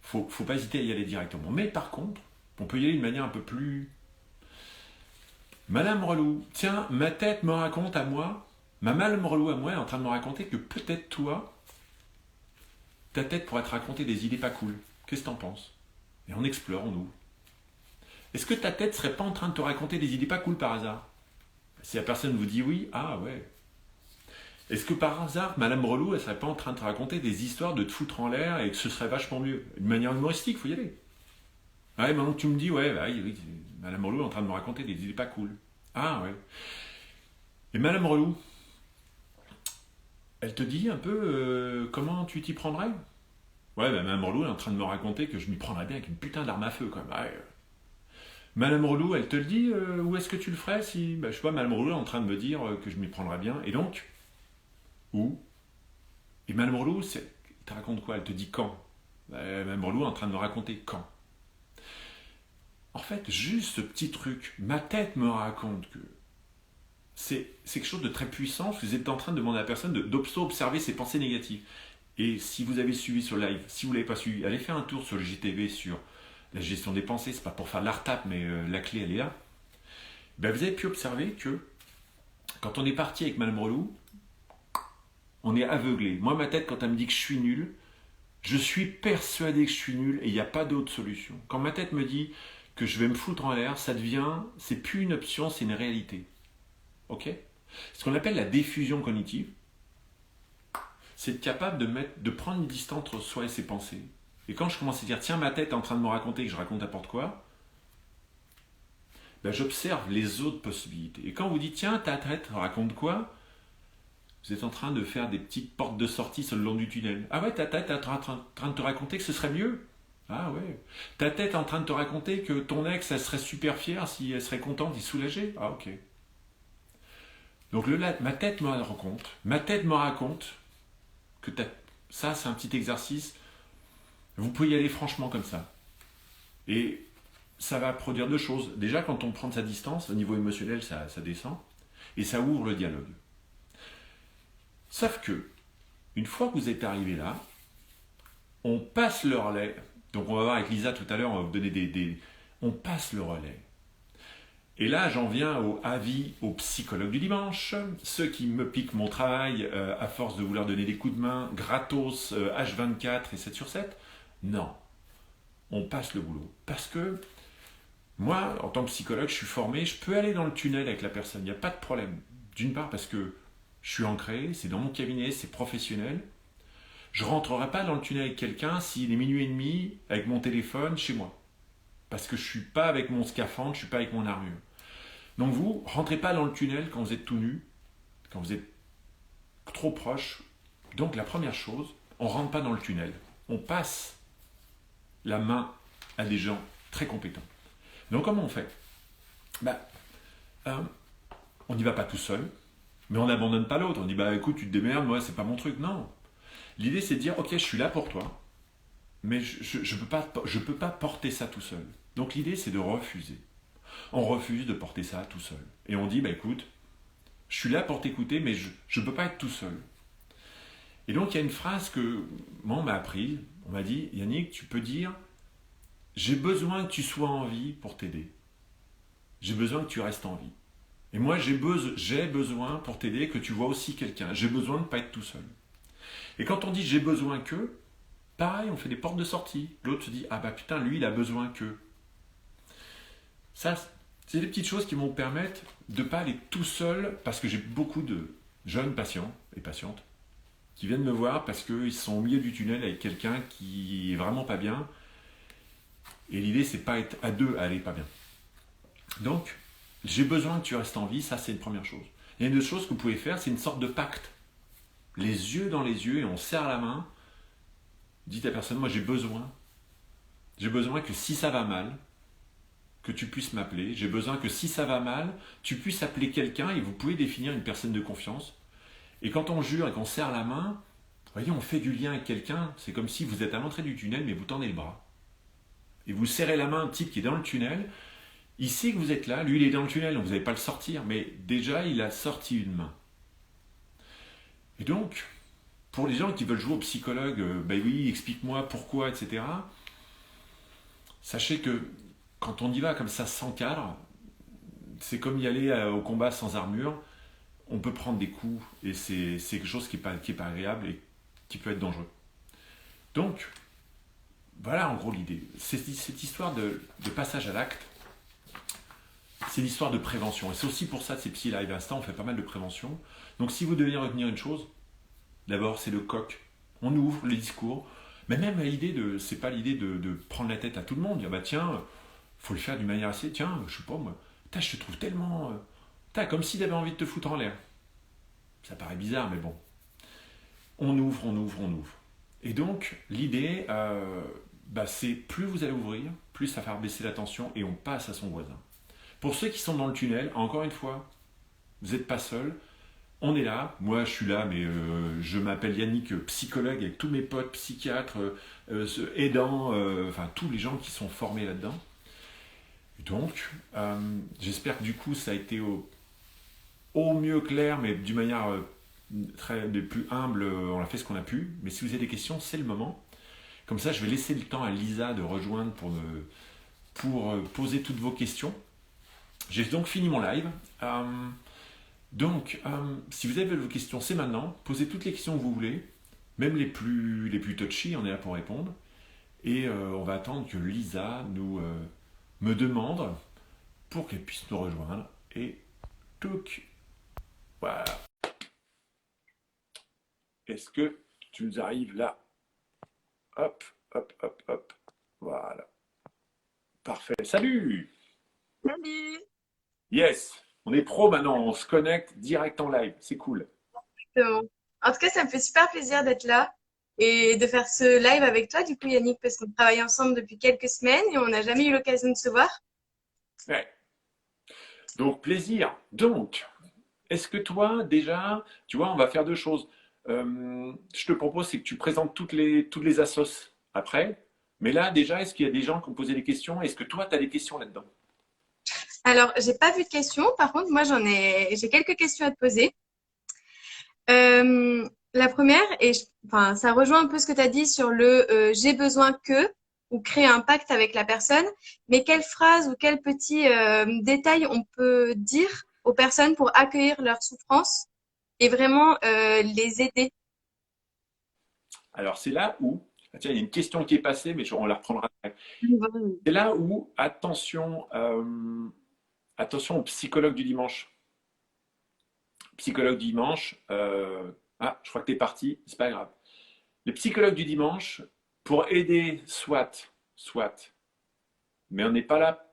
Faut pas hésiter à y aller directement. Mais par contre, on peut y aller d'une manière un peu plus... Madame Relou, tiens, ma tête me raconte à moi, ma Madame Relou à moi est en train de me raconter que peut-être toi, ta tête pourrait te raconter des idées pas cool. Qu'est-ce que t'en penses? Et on explore, on ouvre. Est-ce que ta tête serait pas en train de te raconter des idées pas cool par hasard? Si la personne vous dit oui, ouais. Est-ce que par hasard, Madame Relou, elle serait pas en train de te raconter des histoires de te foutre en l'air et que ce serait vachement mieux? D'une manière humoristique, faut y aller. Maintenant que tu me dis, oui, Madame Relou est en train de me raconter des idées pas cool. Ouais. Et Madame Relou, elle te dit un peu comment tu t'y prendrais? Madame Relou est en train de me raconter que je m'y prendrais bien avec une putain d'arme à feu, quand même. Madame Relou, elle te le dit, où est-ce que tu le ferais si... je sais pas, Madame Relou est en train de me dire que je m'y prendrais bien. Et donc, où? Et Madame Relou, elle te raconte quoi? Elle te dit quand? Madame Relou est en train de me raconter quand. En fait, juste ce petit truc, ma tête me raconte que... c'est quelque chose de très puissant, parce que vous êtes en train de demander à la personne d'observer ses pensées négatives. Et si vous avez suivi sur live, si vous ne l'avez pas suivi, allez faire un tour sur le JTV sur la gestion des pensées, c'est pas pour faire de l'art-tap, mais la clé elle est là. Ben, vous avez pu observer que quand on est parti avec Madame Relou, on est aveuglé. Moi, ma tête, quand elle me dit que je suis nul, je suis persuadé que je suis nul et il n'y a pas d'autre solution. Quand ma tête me dit que je vais me foutre en l'air, c'est plus une option, c'est une réalité. Ok ? Ce qu'on appelle la diffusion cognitive, c'est être capable de prendre une distance entre soi et ses pensées. Et quand je commence à dire, tiens, ma tête est en train de me raconter que je raconte n'importe quoi, ben, j'observe les autres possibilités. Et quand vous dites, tiens, ta tête raconte quoi ? Vous êtes en train de faire des petites portes de sortie sur le long du tunnel. Ah ouais, ta tête est en train de te raconter que ce serait mieux. Ah ouais. Ta tête est en train de te raconter que ton ex, elle serait super fière si elle serait contente et soulagée. Ah ok. Donc ma tête me raconte que ça, c'est un petit exercice. Vous pouvez y aller franchement comme ça. Et ça va produire deux choses. Déjà, quand on prend de sa distance, au niveau émotionnel, ça descend. Et ça ouvre le dialogue. Sauf que, une fois que vous êtes arrivé là, on passe le relais. Donc on va voir avec Lisa tout à l'heure, on va vous donner on passe le relais. Et là, j'en viens au avis aux psychologues du dimanche, ceux qui me piquent mon travail à force de vouloir donner des coups de main, gratos, H24 et 7 sur 7. Non, on passe le boulot. Parce que moi, en tant que psychologue, je suis formé, je peux aller dans le tunnel avec la personne, il n'y a pas de problème. D'une part parce que je suis ancré, c'est dans mon cabinet, c'est professionnel. Je ne rentrerai pas dans le tunnel avec quelqu'un s'il est minuit et demi avec mon téléphone chez moi. Parce que je ne suis pas avec mon scaphandre, je ne suis pas avec mon armure. Donc vous, rentrez pas dans le tunnel quand vous êtes tout nu, quand vous êtes trop proche. Donc la première chose, on ne rentre pas dans le tunnel. On passe la main à des gens très compétents. Donc comment on fait ? On n'y va pas tout seul, mais on n'abandonne pas l'autre. On dit écoute, tu te démerdes, moi c'est pas mon truc. Non. L'idée c'est de dire ok, je suis là pour toi, mais je peux pas porter ça tout seul. Donc l'idée c'est de refuser. On refuse de porter ça tout seul. Et on dit, écoute, je suis là pour t'écouter, mais je ne peux pas être tout seul. Et donc, il y a une phrase que moi, on m'a apprise. On m'a dit, Yannick, tu peux dire, j'ai besoin que tu sois en vie pour t'aider. J'ai besoin que tu restes en vie. Et moi, j'ai besoin pour t'aider que tu vois aussi quelqu'un. J'ai besoin de ne pas être tout seul. Et quand on dit, j'ai besoin que, pareil, on fait des portes de sortie. L'autre se dit, putain, lui, il a besoin que. Ça, c'est des petites choses qui vont permettre de ne pas aller tout seul, parce que j'ai beaucoup de jeunes patients et patientes qui viennent me voir parce qu'ils sont au milieu du tunnel avec quelqu'un qui est vraiment pas bien. Et l'idée, c'est pas être à deux à aller pas bien. Donc, j'ai besoin que tu restes en vie, ça c'est une première chose. Il y a une autre chose que vous pouvez faire, c'est une sorte de pacte. Les yeux dans les yeux, et on serre la main. Dites à la personne, moi j'ai besoin que si ça va mal, que tu puisses m'appeler. J'ai besoin que si ça va mal, tu puisses appeler quelqu'un et vous pouvez définir une personne de confiance. Et quand on jure et qu'on serre la main, vous voyez, on fait du lien avec quelqu'un. C'est comme si vous êtes à l'entrée du tunnel, mais vous tendez le bras. Et vous serrez la main à un type qui est dans le tunnel. Il sait que vous êtes là. Lui, il est dans le tunnel, donc vous n'allez pas le sortir. Mais déjà, il a sorti une main. Et donc, pour les gens qui veulent jouer au psychologue, oui, explique-moi pourquoi, etc. Sachez que quand on y va comme ça sans cadre, c'est comme y aller au combat sans armure. On peut prendre des coups et c'est quelque chose qui est pas agréable et qui peut être dangereux. Donc, voilà en gros l'idée. Cette histoire de passage à l'acte, c'est l'histoire de prévention. Et c'est aussi pour ça que ces Psy Live Instant, on fait pas mal de prévention. Donc si vous devez retenir une chose, d'abord c'est le coq. On ouvre les discours. Mais même l'idée c'est pas l'idée de prendre la tête à tout le monde. Dire tiens, faut le faire d'une manière assez, tiens, je sais pas moi, je te trouve tellement... comme s'il avait envie de te foutre en l'air. Ça paraît bizarre, mais bon. On ouvre. Et donc, l'idée, c'est plus vous allez ouvrir, plus ça va faire baisser la tension et on passe à son voisin. Pour ceux qui sont dans le tunnel, encore une fois, vous n'êtes pas seul. On est là, moi je suis là, mais je m'appelle Yannick, psychologue, avec tous mes potes, psychiatres, aidants, tous les gens qui sont formés là-dedans. Donc, j'espère que du coup ça a été au mieux clair, mais d'une manière des plus humble, on a fait ce qu'on a pu. Mais si vous avez des questions, c'est le moment. Comme ça, je vais laisser le temps à Lisa de rejoindre pour poser toutes vos questions. J'ai donc fini mon live. Si vous avez vos questions, c'est maintenant. Posez toutes les questions que vous voulez, même les plus touchy, on est là pour répondre. Et on va attendre que Lisa me demande pour qu'elle puisse nous rejoindre. Et touc, voilà. Est-ce que tu nous arrives là? Hop, hop, hop, hop. Voilà. Parfait. Salut! Salut! Yes! On est pro maintenant, on se connecte direct en live. C'est cool. Exactement. En tout cas, ça me fait super plaisir d'être là et de faire ce live avec toi, du coup, Yannick, parce qu'on travaille ensemble depuis quelques semaines et on n'a jamais eu l'occasion de se voir. Ouais. Donc, plaisir. Donc, est-ce que toi, déjà, tu vois, on va faire deux choses. Je te propose, c'est que tu présentes toutes les assos après. Mais là, déjà, est-ce qu'il y a des gens qui ont posé des questions? Est-ce que toi, tu as des questions là-dedans? Alors, j'ai pas vu de questions. Par contre, moi, j'ai quelques questions à te poser. La première, enfin, ça rejoint un peu ce que tu as dit sur le j'ai besoin que ou créer un pacte avec la personne. Mais quelle phrase ou quel petit détail on peut dire aux personnes pour accueillir leur souffrance et vraiment les aider? Alors, c'est là où, ah, tiens, il y a une question qui est passée, mais on la reprendra après. C'est là où, attention au psychologue du dimanche. Psychologue du dimanche, ah, je crois que tu es parti, c'est pas grave. Le psychologue du dimanche, pour aider, soit, mais on n'est pas là,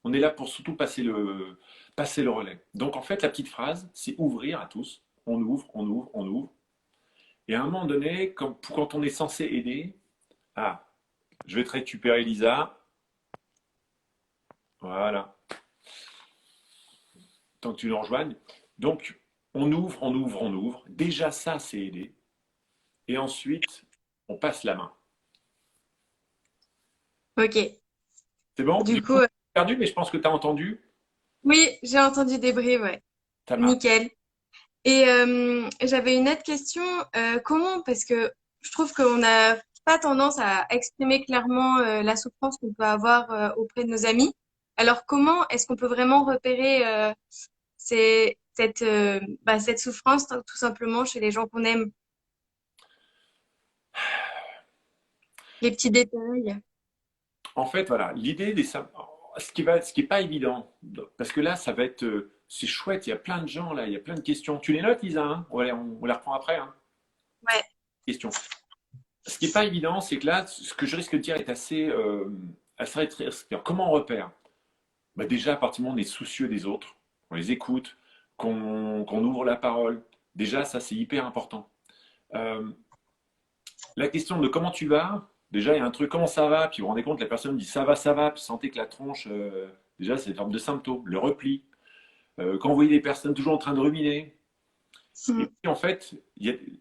on est là pour surtout passer le relais. Donc en fait, la petite phrase, c'est ouvrir à tous. On ouvre, on ouvre, on ouvre. Et à un moment donné, quand on est censé aider, ah, je vais te récupérer Lisa. Voilà, tant que tu nous rejoignes. Donc, on ouvre, on ouvre, on ouvre. Déjà, ça, c'est aider. Et ensuite, on passe la main. Ok. C'est bon? Du Du coup, coup, perdu, mais je pense que tu as entendu. oui, j'ai entendu des bruits, ouais. Ça marche. Nickel. Et j'avais une autre question. Comment, parce que je trouve qu'on n'a pas tendance à exprimer clairement la souffrance qu'on peut avoir auprès de nos amis. Alors, comment est-ce qu'on peut vraiment repérer cette souffrance tout simplement chez les gens qu'on aime? Les petits détails. En fait, voilà, l'idée ce qui est pas évident, parce que là, ça va être, c'est chouette, il y a plein de gens là, il y a plein de questions. Tu les notes, Lisa, hein? On les reprend après, hein? Ouais. Questions. Ce qui est pas évident, c'est que là, ce que je risque de dire est assez risqué. Comment on repère? Bah déjà, à partir du moment où on est soucieux des autres, on les écoute, qu'on ouvre la parole, déjà, ça, c'est hyper important. Euh, la question de comment tu vas, déjà, il y a un truc, comment ça va, puis vous vous rendez compte, la personne dit ça va, puis sentez que la tronche, déjà, c'est une forme de symptôme, le repli. Quand vous voyez des personnes toujours en train de ruminer, et Mm. puis en fait,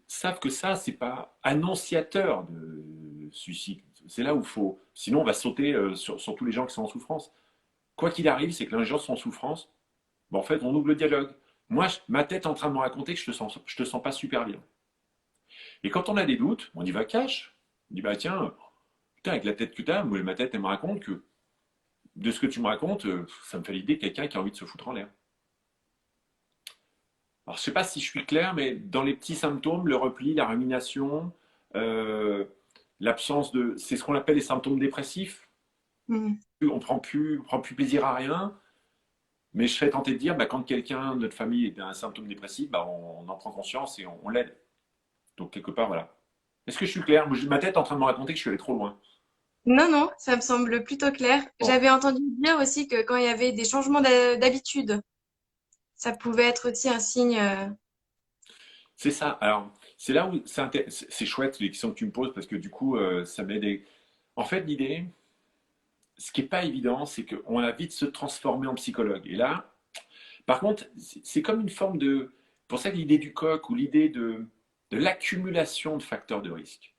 savent que ça, c'est pas annonciateur de suicide. C'est là où il faut. Sinon, on va sauter sur tous les gens qui sont en souffrance. Quoi qu'il arrive, c'est que les gens sont en souffrance. Bon, en fait, on ouvre le dialogue. Moi, ma tête est en train de me raconter que je te sens pas super bien. Et quand on a des doutes, on y va cash. On dit, bah tiens, putain, avec la tête que tu as, moi, ma tête, elle me raconte que de ce que tu me racontes, ça me fait l'idée de quelqu'un qui a envie de se foutre en l'air. Alors, je sais pas si je suis clair, mais dans les petits symptômes, le repli, la rumination, euh, l'absence de. C'est ce qu'on appelle les symptômes dépressifs. Mm. On prend plus plaisir à rien. Mais je serais tenté de dire, bah, quand quelqu'un de notre famille est un symptôme dépressif, bah, on en prend conscience et on l'aide. Donc, quelque part, voilà. Est-ce que je suis clair? Ma tête est en train de me raconter que je suis allé trop loin. Non, non, ça me semble plutôt clair. Bon, J'avais entendu dire aussi que quand il y avait des changements d'habitude, ça pouvait être aussi un signe. c'est ça. Alors, c'est là où c'est chouette les questions que tu me poses parce que du coup, ça m'aide. En fait, l'idée, ce qui n'est pas évident, c'est qu'on a vite se transformer en psychologue. Et là, par contre, c'est comme une forme de. Pour ça que l'idée du coq ou l'idée de l'accumulation de facteurs de risque.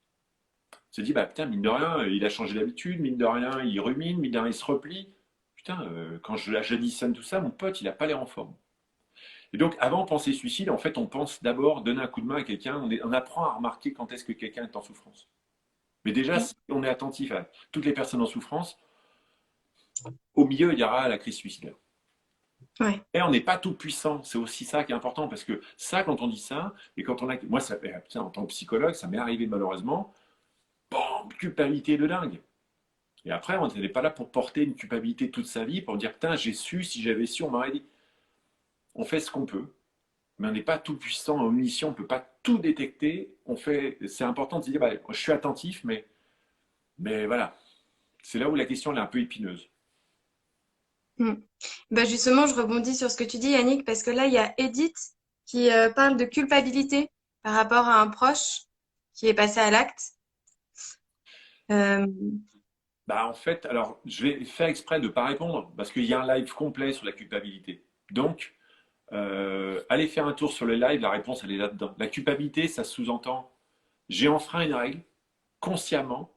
Se dit, bah putain, mine de rien, il a changé d'habitude, mine de rien, il rumine, mine de rien, il se replie. Putain, quand j'additionne tout ça, mon pote, il n'a pas l'air en forme. Et donc, avant de penser suicide, en fait, on pense d'abord donner un coup de main à quelqu'un. On apprend à remarquer quand est-ce que quelqu'un est en souffrance. Mais déjà, Mm. si on est attentif à toutes les personnes en souffrance, au milieu, il y aura la crise suicidaire. Ouais. Et on n'est pas tout puissant. C'est aussi ça qui est important parce que ça, quand on dit ça, et quand on a, moi, ça, en tant que psychologue, ça m'est arrivé malheureusement, bon, culpabilité de dingue. Et après, on n'est pas là pour porter une culpabilité toute sa vie, pour dire, putain, j'ai su, si j'avais su, on m'aurait dit. On fait ce qu'on peut, mais on n'est pas tout puissant, omniscient, on ne peut pas tout détecter. C'est important de se dire, bah, je suis attentif, mais voilà. C'est là où la question elle est un peu épineuse. Mm. Bah justement, je rebondis sur ce que tu dis, Yannick, parce que là, il y a Edith qui parle de culpabilité par rapport à un proche qui est passé à l'acte. Euh, Bah, en fait, alors, je vais faire exprès de ne pas répondre parce qu'il y a un live complet sur la culpabilité. Donc, allez faire un tour sur le live, la réponse, elle est là-dedans. La culpabilité, ça sous-entend j'ai enfreint une règle consciemment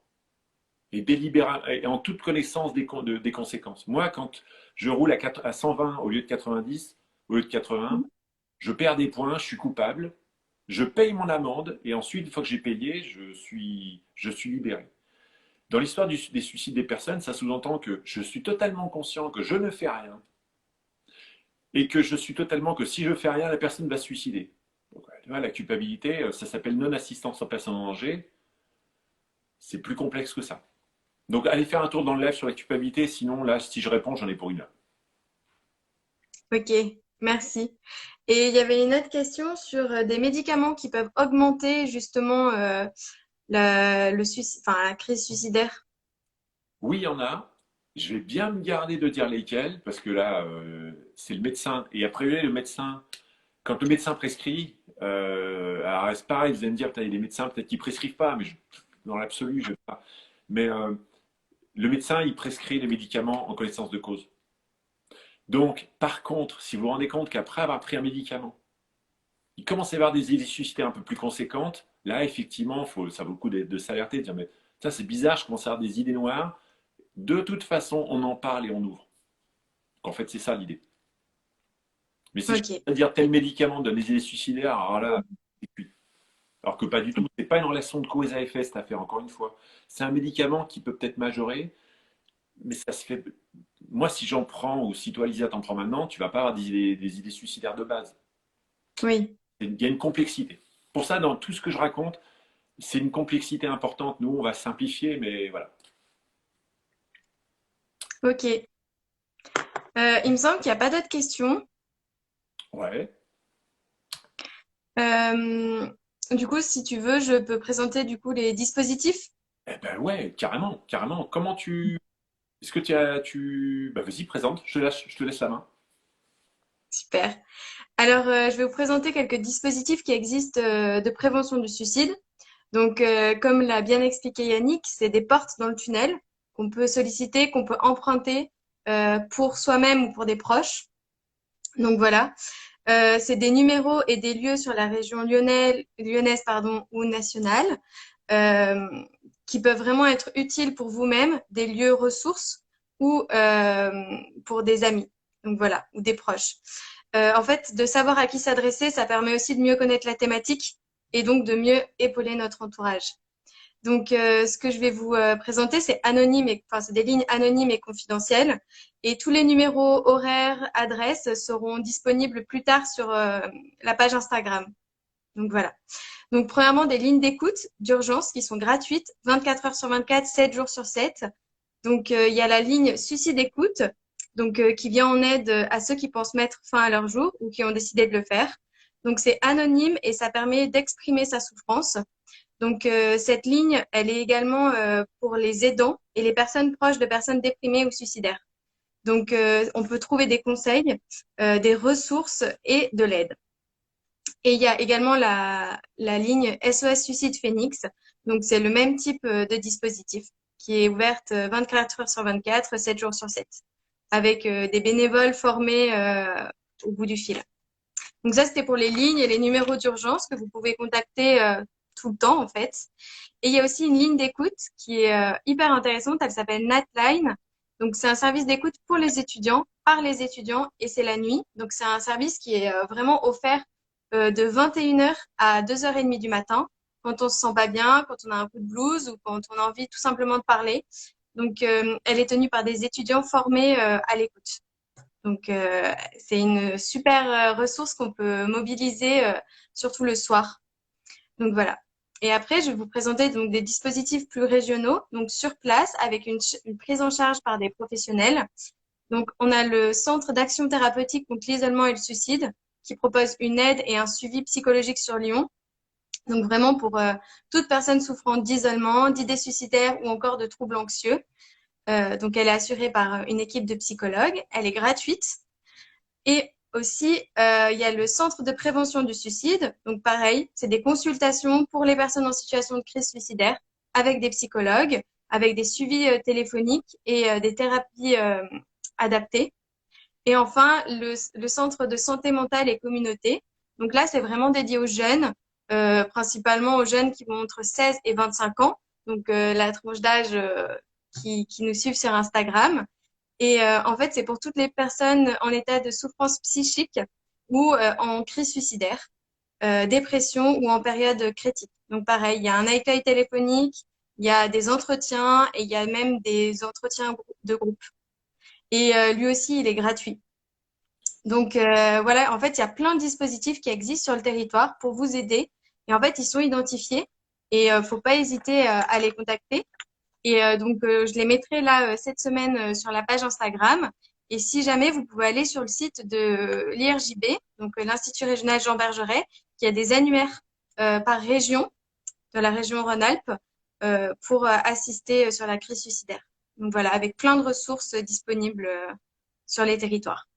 et délibérément et en toute connaissance des conséquences. Moi, quand je roule à 120 au lieu de 90, au lieu de 80, je perds des points, je suis coupable, je paye mon amende et ensuite, une fois que j'ai payé, je suis libéré. Dans l'histoire des suicides des personnes, ça sous-entend que je suis totalement conscient que je ne fais rien et que je suis totalement que si je fais rien, la personne va se suicider. Donc, tu vois, la culpabilité, ça s'appelle non-assistance en personne en danger. C'est plus complexe que ça. Donc, allez faire un tour dans le live sur la culpabilité. Sinon, là, si je réponds, j'en ai pour une heure. ok, merci. Et il y avait une autre question sur des médicaments qui peuvent augmenter justement enfin, la crise suicidaire. Oui, il y en a. Je vais bien me garder de dire lesquels, parce que là, c'est le médecin. Et après, le médecin, quand le médecin prescrit, alors c'est pareil, vous allez me dire, il y a des médecins peut-être qui prescrivent pas, mais dans l'absolu, je ne sais pas. Mais le médecin, il prescrit les médicaments en connaissance de cause. Donc, par contre, si vous vous rendez compte qu'après avoir pris un médicament, il commence à y avoir des idées suicidaires un peu plus conséquentes, là, effectivement, ça vaut le coup de s'alerter, de dire, mais ça, c'est bizarre, je commence à avoir des idées noires. De toute façon, on en parle et on ouvre. Donc, en fait, c'est ça l'idée. Mais si je Ok. peux dire tel médicament donne des idées suicidaires, alors là, c'est cuit. Alors que pas du tout. C'est pas une relation de cause à effet, cette affaire, encore une fois. C'est un médicament qui peut peut-être majorer, mais ça se fait. Moi, si j'en prends, ou si toi, Lisa, t'en prends maintenant, tu vas pas avoir des idées suicidaires de base. Oui. Il y a une complexité. Pour ça, dans tout ce que je raconte, c'est une complexité importante. Nous, on va simplifier, mais voilà. Ok. Il me semble qu'il n'y a pas d'autres questions. Ouais. Euh, du coup, si tu veux, je peux présenter du coup les dispositifs. Eh ben ouais, carrément, carrément. Comment tu. Est-ce que tu. Bah vas-y, présente, je te laisse la main. Super. Alors, je vais vous présenter quelques dispositifs qui existent de prévention du suicide. Donc, comme l'a bien expliqué Yannick, c'est des portes dans le tunnel qu'on peut solliciter, qu'on peut emprunter pour soi-même ou pour des proches. Donc voilà. C'est des numéros et des lieux sur la région lyonnaise pardon, ou nationale euh, qui peuvent vraiment être utiles pour vous-même, des lieux ressources ou pour des amis. Donc voilà, ou des proches. En fait, de savoir à qui s'adresser, ça permet aussi de mieux connaître la thématique et donc de mieux épauler notre entourage. Donc, ce que je vais vous présenter, c'est anonyme enfin, c'est des lignes anonymes et confidentielles. Et tous les numéros, horaires, adresses seront disponibles plus tard sur la page Instagram. Donc, voilà. Donc, premièrement, des lignes d'écoute d'urgence qui sont gratuites, 24 heures sur 24, 7 jours sur 7. Donc, il y a la ligne Suicide Écoute, donc qui vient en aide à ceux qui pensent mettre fin à leur jour ou qui ont décidé de le faire. Donc, c'est anonyme et ça permet d'exprimer sa souffrance. Donc, cette ligne, elle est également pour les aidants et les personnes proches de personnes déprimées ou suicidaires. Donc, on peut trouver des conseils, des ressources et de l'aide. Et il y a également la ligne SOS Suicide Phoenix. Donc, c'est le même type de dispositif qui est ouverte 24 heures sur 24, 7 jours sur 7, avec des bénévoles formés au bout du fil. Donc ça, c'était pour les lignes et les numéros d'urgence que vous pouvez contacter tout le temps, en fait. Et il y a aussi une ligne d'écoute qui est hyper intéressante. Elle s'appelle Natline Donc, c'est un service d'écoute pour les étudiants, par les étudiants, et c'est la nuit. Donc, c'est un service qui est vraiment offert de 21h à 2h30 du matin, quand on se sent pas bien, quand on a un coup de blues ou quand on a envie tout simplement de parler. Donc, elle est tenue par des étudiants formés à l'écoute. Donc, c'est une super ressource qu'on peut mobiliser, surtout le soir. Donc voilà. Et après, je vais vous présenter donc des dispositifs plus régionaux, donc sur place, avec une prise en charge par des professionnels. Donc, on a le Centre d'action thérapeutique contre l'isolement et le suicide, qui propose une aide et un suivi psychologique sur Lyon. Donc, vraiment pour toute personne souffrant d'isolement, d'idées suicidaires ou encore de troubles anxieux. Donc, elle est assurée par une équipe de psychologues. Elle est gratuite. Et aussi, il y a le centre de prévention du suicide. Donc, pareil, c'est des consultations pour les personnes en situation de crise suicidaire avec des psychologues, avec des suivis téléphoniques et des thérapies adaptées. Et enfin, le centre de santé mentale et communauté. Donc là, c'est vraiment dédié aux jeunes, principalement aux jeunes qui vont entre 16 et 25 ans. Donc, la tranche d'âge qui nous suivent sur Instagram. Et en fait, c'est pour toutes les personnes en état de souffrance psychique ou en crise suicidaire, dépression ou en période critique. Donc pareil, il y a un accueil téléphonique, il y a des entretiens et il y a même des entretiens de groupe. Et lui aussi, il est gratuit. Donc voilà, en fait, il y a plein de dispositifs qui existent sur le territoire pour vous aider. Et en fait, ils sont identifiés et faut pas hésiter à les contacter. Et donc, je les mettrai là cette semaine sur la page Instagram. Et si jamais, vous pouvez aller sur le site de l'IRJB, donc l'Institut régional Jean Bergeret, qui a des annuaires par région de la région Rhône-Alpes pour assister sur la crise suicidaire. Donc voilà, avec plein de ressources disponibles sur les territoires.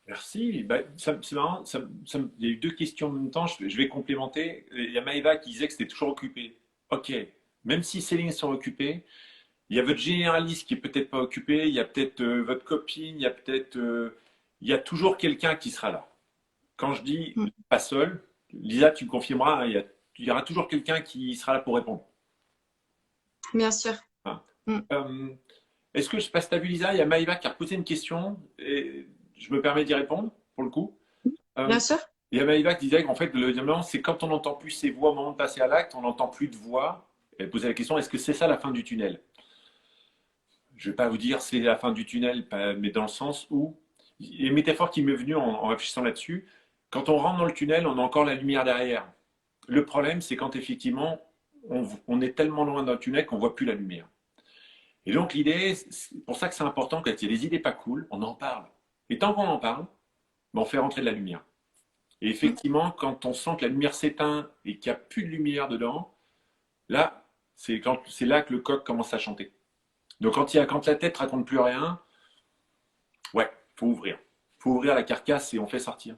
Merci. Bah, c'est marrant. Il y a eu deux questions en même temps. Je vais complémenter. Il y a Maëva qui disait que c'était toujours occupé. Ok. Même si ces lignes sont occupées, il y a votre généraliste qui est peut-être pas occupé. Il y a peut-être votre copine. Il y a toujours quelqu'un qui sera là. Quand je dis Mm. pas seul, Lisa, tu me confirmeras, hein, il y aura toujours quelqu'un qui sera là pour répondre. Bien sûr. Hein. Mm. Euh, Est-ce que je passe ta vue, Lisa? Il y a Maëva qui a reposé une question et je me permets d'y répondre pour le coup. Euh, Bien sûr. il y a Maëva qui disait qu'en fait, le diamant, c'est quand on n'entend plus ses voix au moment de passer à l'acte, on n'entend plus de voix. Elle posait la question, est-ce que c'est ça la fin du tunnel? Je ne vais pas vous dire c'est la fin du tunnel, mais dans le sens où, il y a une métaphore qui m'est venue en réfléchissant là-dessus, quand on rentre dans le tunnel, on a encore la lumière derrière. Le problème, c'est quand effectivement, on est tellement loin d'un tunnel qu'on ne voit plus la lumière. Et donc l'idée, c'est pour ça que c'est important, quand il y a des idées pas cool, on en parle. Et tant qu'on en parle, ben, on fait rentrer de la lumière. Et Mm. effectivement, quand on sent que la lumière s'éteint et qu'il n'y a plus de lumière dedans, là, c'est là que le coq commence à chanter. Donc quand la tête raconte plus rien, ouais, faut ouvrir. Faut ouvrir la carcasse et on fait sortir.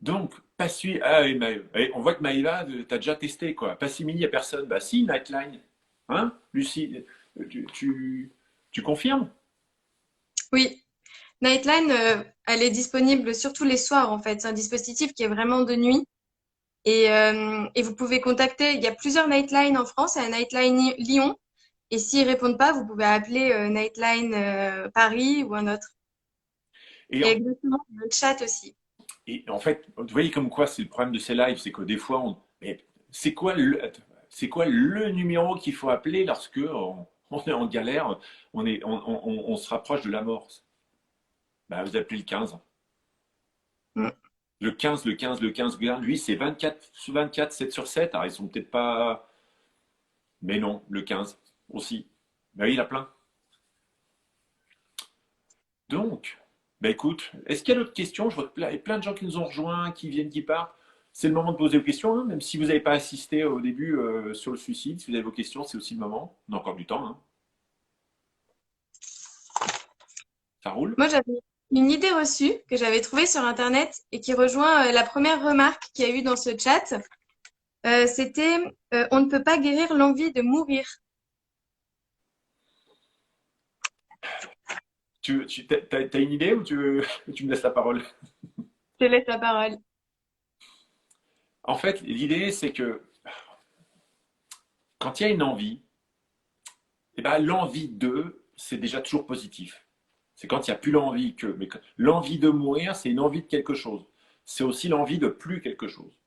Donc, pas suivre. Ah, on voit que Maïva, tu as déjà testé, quoi. Pas si mini, il n'y a personne. Bah si, Nightline. Hein, Lucie, tu confirmes? Oui. Nightline, elle est disponible surtout les soirs, en fait. C'est un dispositif qui est vraiment de nuit. Et vous pouvez contacter, il y a plusieurs Nightline en France, il y a Nightline Lyon. Et s'ils répondent pas, vous pouvez appeler Nightline Paris ou un autre. Et Et en, exactement, le chat aussi. et en fait, vous voyez comme quoi c'est le problème de ces lives, c'est que des fois, mais c'est quoi le numéro qu'il faut appeler lorsque on est en galère, on se rapproche de la mort? Bah, vous appelez le 15. Mm. Le 15, le 15, le 15, regarde, lui, c'est 24 sur 24, 7 sur 7. Alors, ils sont peut-être pas. Mais non, le 15 aussi. Ben oui, il a plein. Donc, ben écoute, est-ce qu'il y a d'autres questions? Je vois qu'il y a plein de gens qui nous ont rejoints, qui viennent, qui partent. C'est le moment de poser vos questions, hein, même si vous n'avez pas assisté au début sur le suicide. Si vous avez vos questions, c'est aussi le moment. On a encore du temps, hein. Ça roule? Moi, j'avais une idée reçue que j'avais trouvée sur Internet et qui rejoint la première remarque qu'il y a eu dans ce chat. C'était on ne peut pas guérir l'envie de mourir. T'as une idée ou tu me laisses la parole? Je te laisse la parole. En fait, l'idée, c'est que quand il y a une envie, Et ben, l'envie de, c'est déjà toujours positif. C'est quand il n'y a plus l'envie que. Mais l'envie de mourir, c'est une envie de quelque chose. C'est aussi l'envie de plus quelque chose.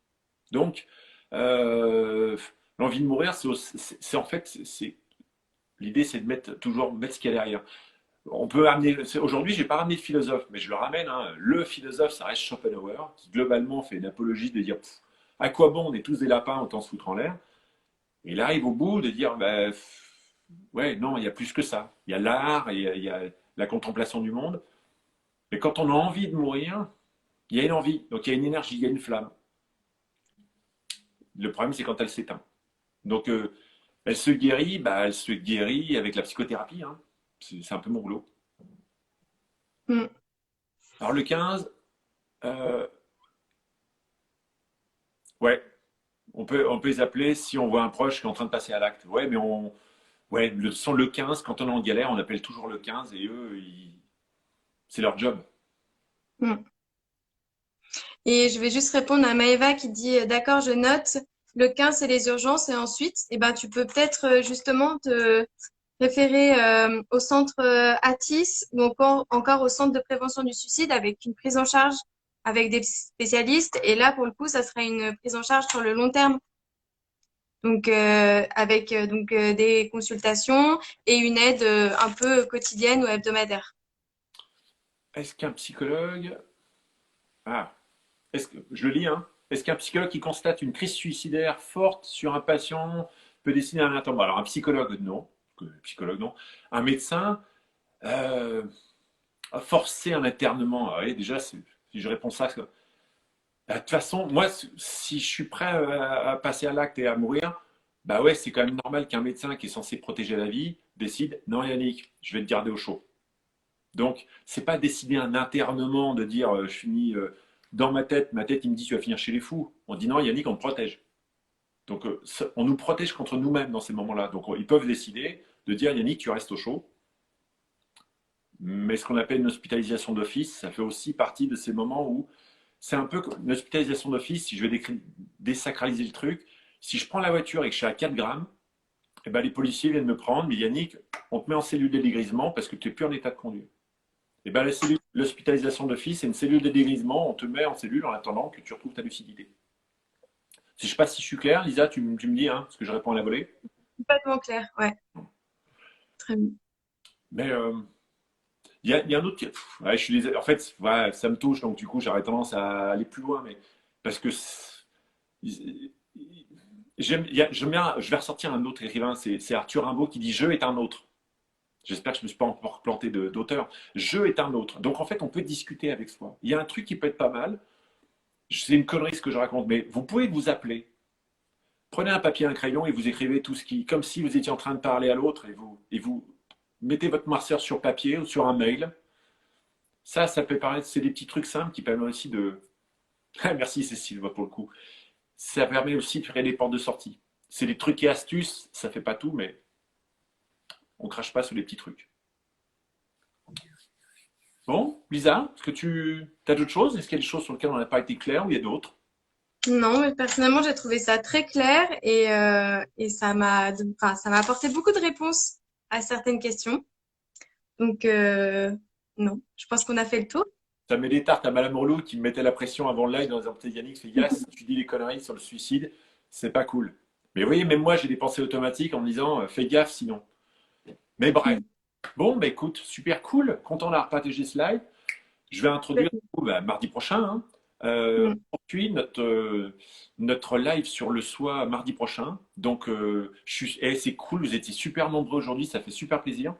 Donc, euh, l'envie de mourir, en fait, l'idée, c'est de mettre ce qu'il y a derrière. On peut amener. Aujourd'hui, j'ai pas ramené de philosophe, mais je le ramène, hein. Le philosophe, ça reste Schopenhauer, qui globalement fait une apologie de dire à quoi bon, on est tous des lapins, autant se foutre en l'air. Et il arrive au bout de dire bah, ouais, non, il y a plus que ça. Il y a l'art, il y a la contemplation du monde. Mais quand on a envie de mourir, il y a une envie, donc il y a une énergie, il y a une flamme. Le problème, c'est quand elle s'éteint. Donc, elle se guérit, bah, elle se guérit avec la psychothérapie, hein. C'est un peu mon boulot. Mm. Alors, le 15, euh, ouais, on peut les appeler si on voit un proche qui est en train de passer à l'acte. Ouais, mais ouais, le 15, quand on est en galère, on appelle toujours le 15 et eux, c'est leur job. Mm. Et je vais juste répondre à Maëva qui dit, d'accord, je note. Le 15, c'est les urgences. Et ensuite, eh ben, tu peux peut-être justement te référer au centre ATIS ou encore au centre de prévention du suicide avec une prise en charge avec des spécialistes. Et là, pour le coup, ça sera une prise en charge sur le long terme. Donc, avec des consultations et une aide un peu quotidienne ou hebdomadaire. Est-ce qu'un psychologue. Ah, je le lis, hein. Est-ce qu'un psychologue qui constate une crise suicidaire forte sur un patient peut décider un intervention? Alors, un psychologue, non. Psychologue, non. Un médecin, forcer un internement. Ah oui, déjà, si je réponds ça, de toute façon, moi, si je suis prêt à passer à l'acte et à mourir, bah ouais, c'est quand même normal qu'un médecin qui est censé protéger la vie décide, non Yannick, je vais te garder au chaud. Donc, c'est pas décider un internement de dire, je finis dans ma tête, il me dit, tu vas finir chez les fous. On dit, non Yannick, on te protège. Donc, on nous protège contre nous-mêmes dans ces moments-là. Donc, ils peuvent décider de dire, Yannick, tu restes au chaud. Mais ce qu'on appelle une hospitalisation d'office, ça fait aussi partie de ces moments où c'est un peu comme une hospitalisation d'office, si je vais désacraliser le truc. Si je prends la voiture et que je suis à 4 grammes, eh ben, les policiers viennent me prendre, mais Yannick, on te met en cellule de dégrisement parce que tu n'es plus en état de conduire. Eh ben, l'hospitalisation d'office, c'est une cellule de dégrisement, on te met en cellule en attendant que tu retrouves ta lucidité. Si je ne sais pas si je suis clair, Lisa, tu me dis, hein, parce que je réponds à la volée. Complètement clair, ouais. Très bien. Mais il y a un autre. Ouais, je suis désolé. En fait, ouais, ça me touche, donc du coup, j'aurais tendance à aller plus loin, mais parce que je vais ressortir un autre écrivain, c'est Arthur Rimbaud qui dit Je est un autre. J'espère que je ne me suis pas encore planté d'auteur. Je est un autre. Donc en fait, on peut discuter avec soi. Il y a un truc qui peut être pas mal. C'est une connerie ce que je raconte, mais vous pouvez vous appeler. Prenez un papier, un crayon et vous écrivez tout ce qui, comme si vous étiez en train de parler à l'autre et vous mettez votre marqueur sur papier ou sur un mail. Ça peut paraître, c'est des petits trucs simples qui permettent aussi de. Ah, merci Cécile, pour le coup. Ça permet aussi de créer des portes de sortie. C'est des trucs et astuces, ça fait pas tout, mais on crache pas sur les petits trucs. Bon, Lisa, est-ce que tu as d'autres choses? Est-ce qu'il y a des choses sur lesquelles on n'a pas été clair ou il y a d'autres? Non, mais personnellement, j'ai trouvé ça très clair et ça m'a apporté beaucoup de réponses à certaines questions. Donc, non, je pense qu'on a fait le tour. Ça met des tartes à Madame Orlou qui me mettait la pression avant le live dans un Yannick, fait gaffe, si tu dis des conneries sur le suicide, c'est pas cool. Mais vous voyez, même moi j'ai des pensées automatiques en me disant fais gaffe sinon. Mais bref. Bon, bah écoute, super cool, content d'avoir partagé ce live. Je vais introduire bah, mardi prochain. Hein. Mm. Puis notre live sur le soi mardi prochain. Donc, c'est cool, vous étiez super nombreux aujourd'hui, ça fait super plaisir.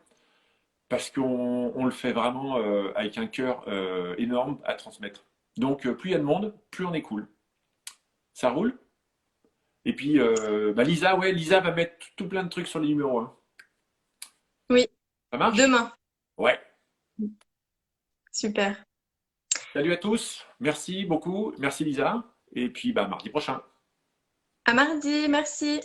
Parce qu'on le fait vraiment avec un cœur énorme à transmettre. Donc, plus il y a de monde, plus on est cool. Ça roule? Et puis, bah, Lisa, ouais, Lisa va mettre tout plein de trucs sur les numéros 1. Oui, Ça marche? demain. Ouais. Super. Salut à tous. Merci beaucoup. Merci Lisa. Et puis, bah, mardi prochain. À mardi, merci.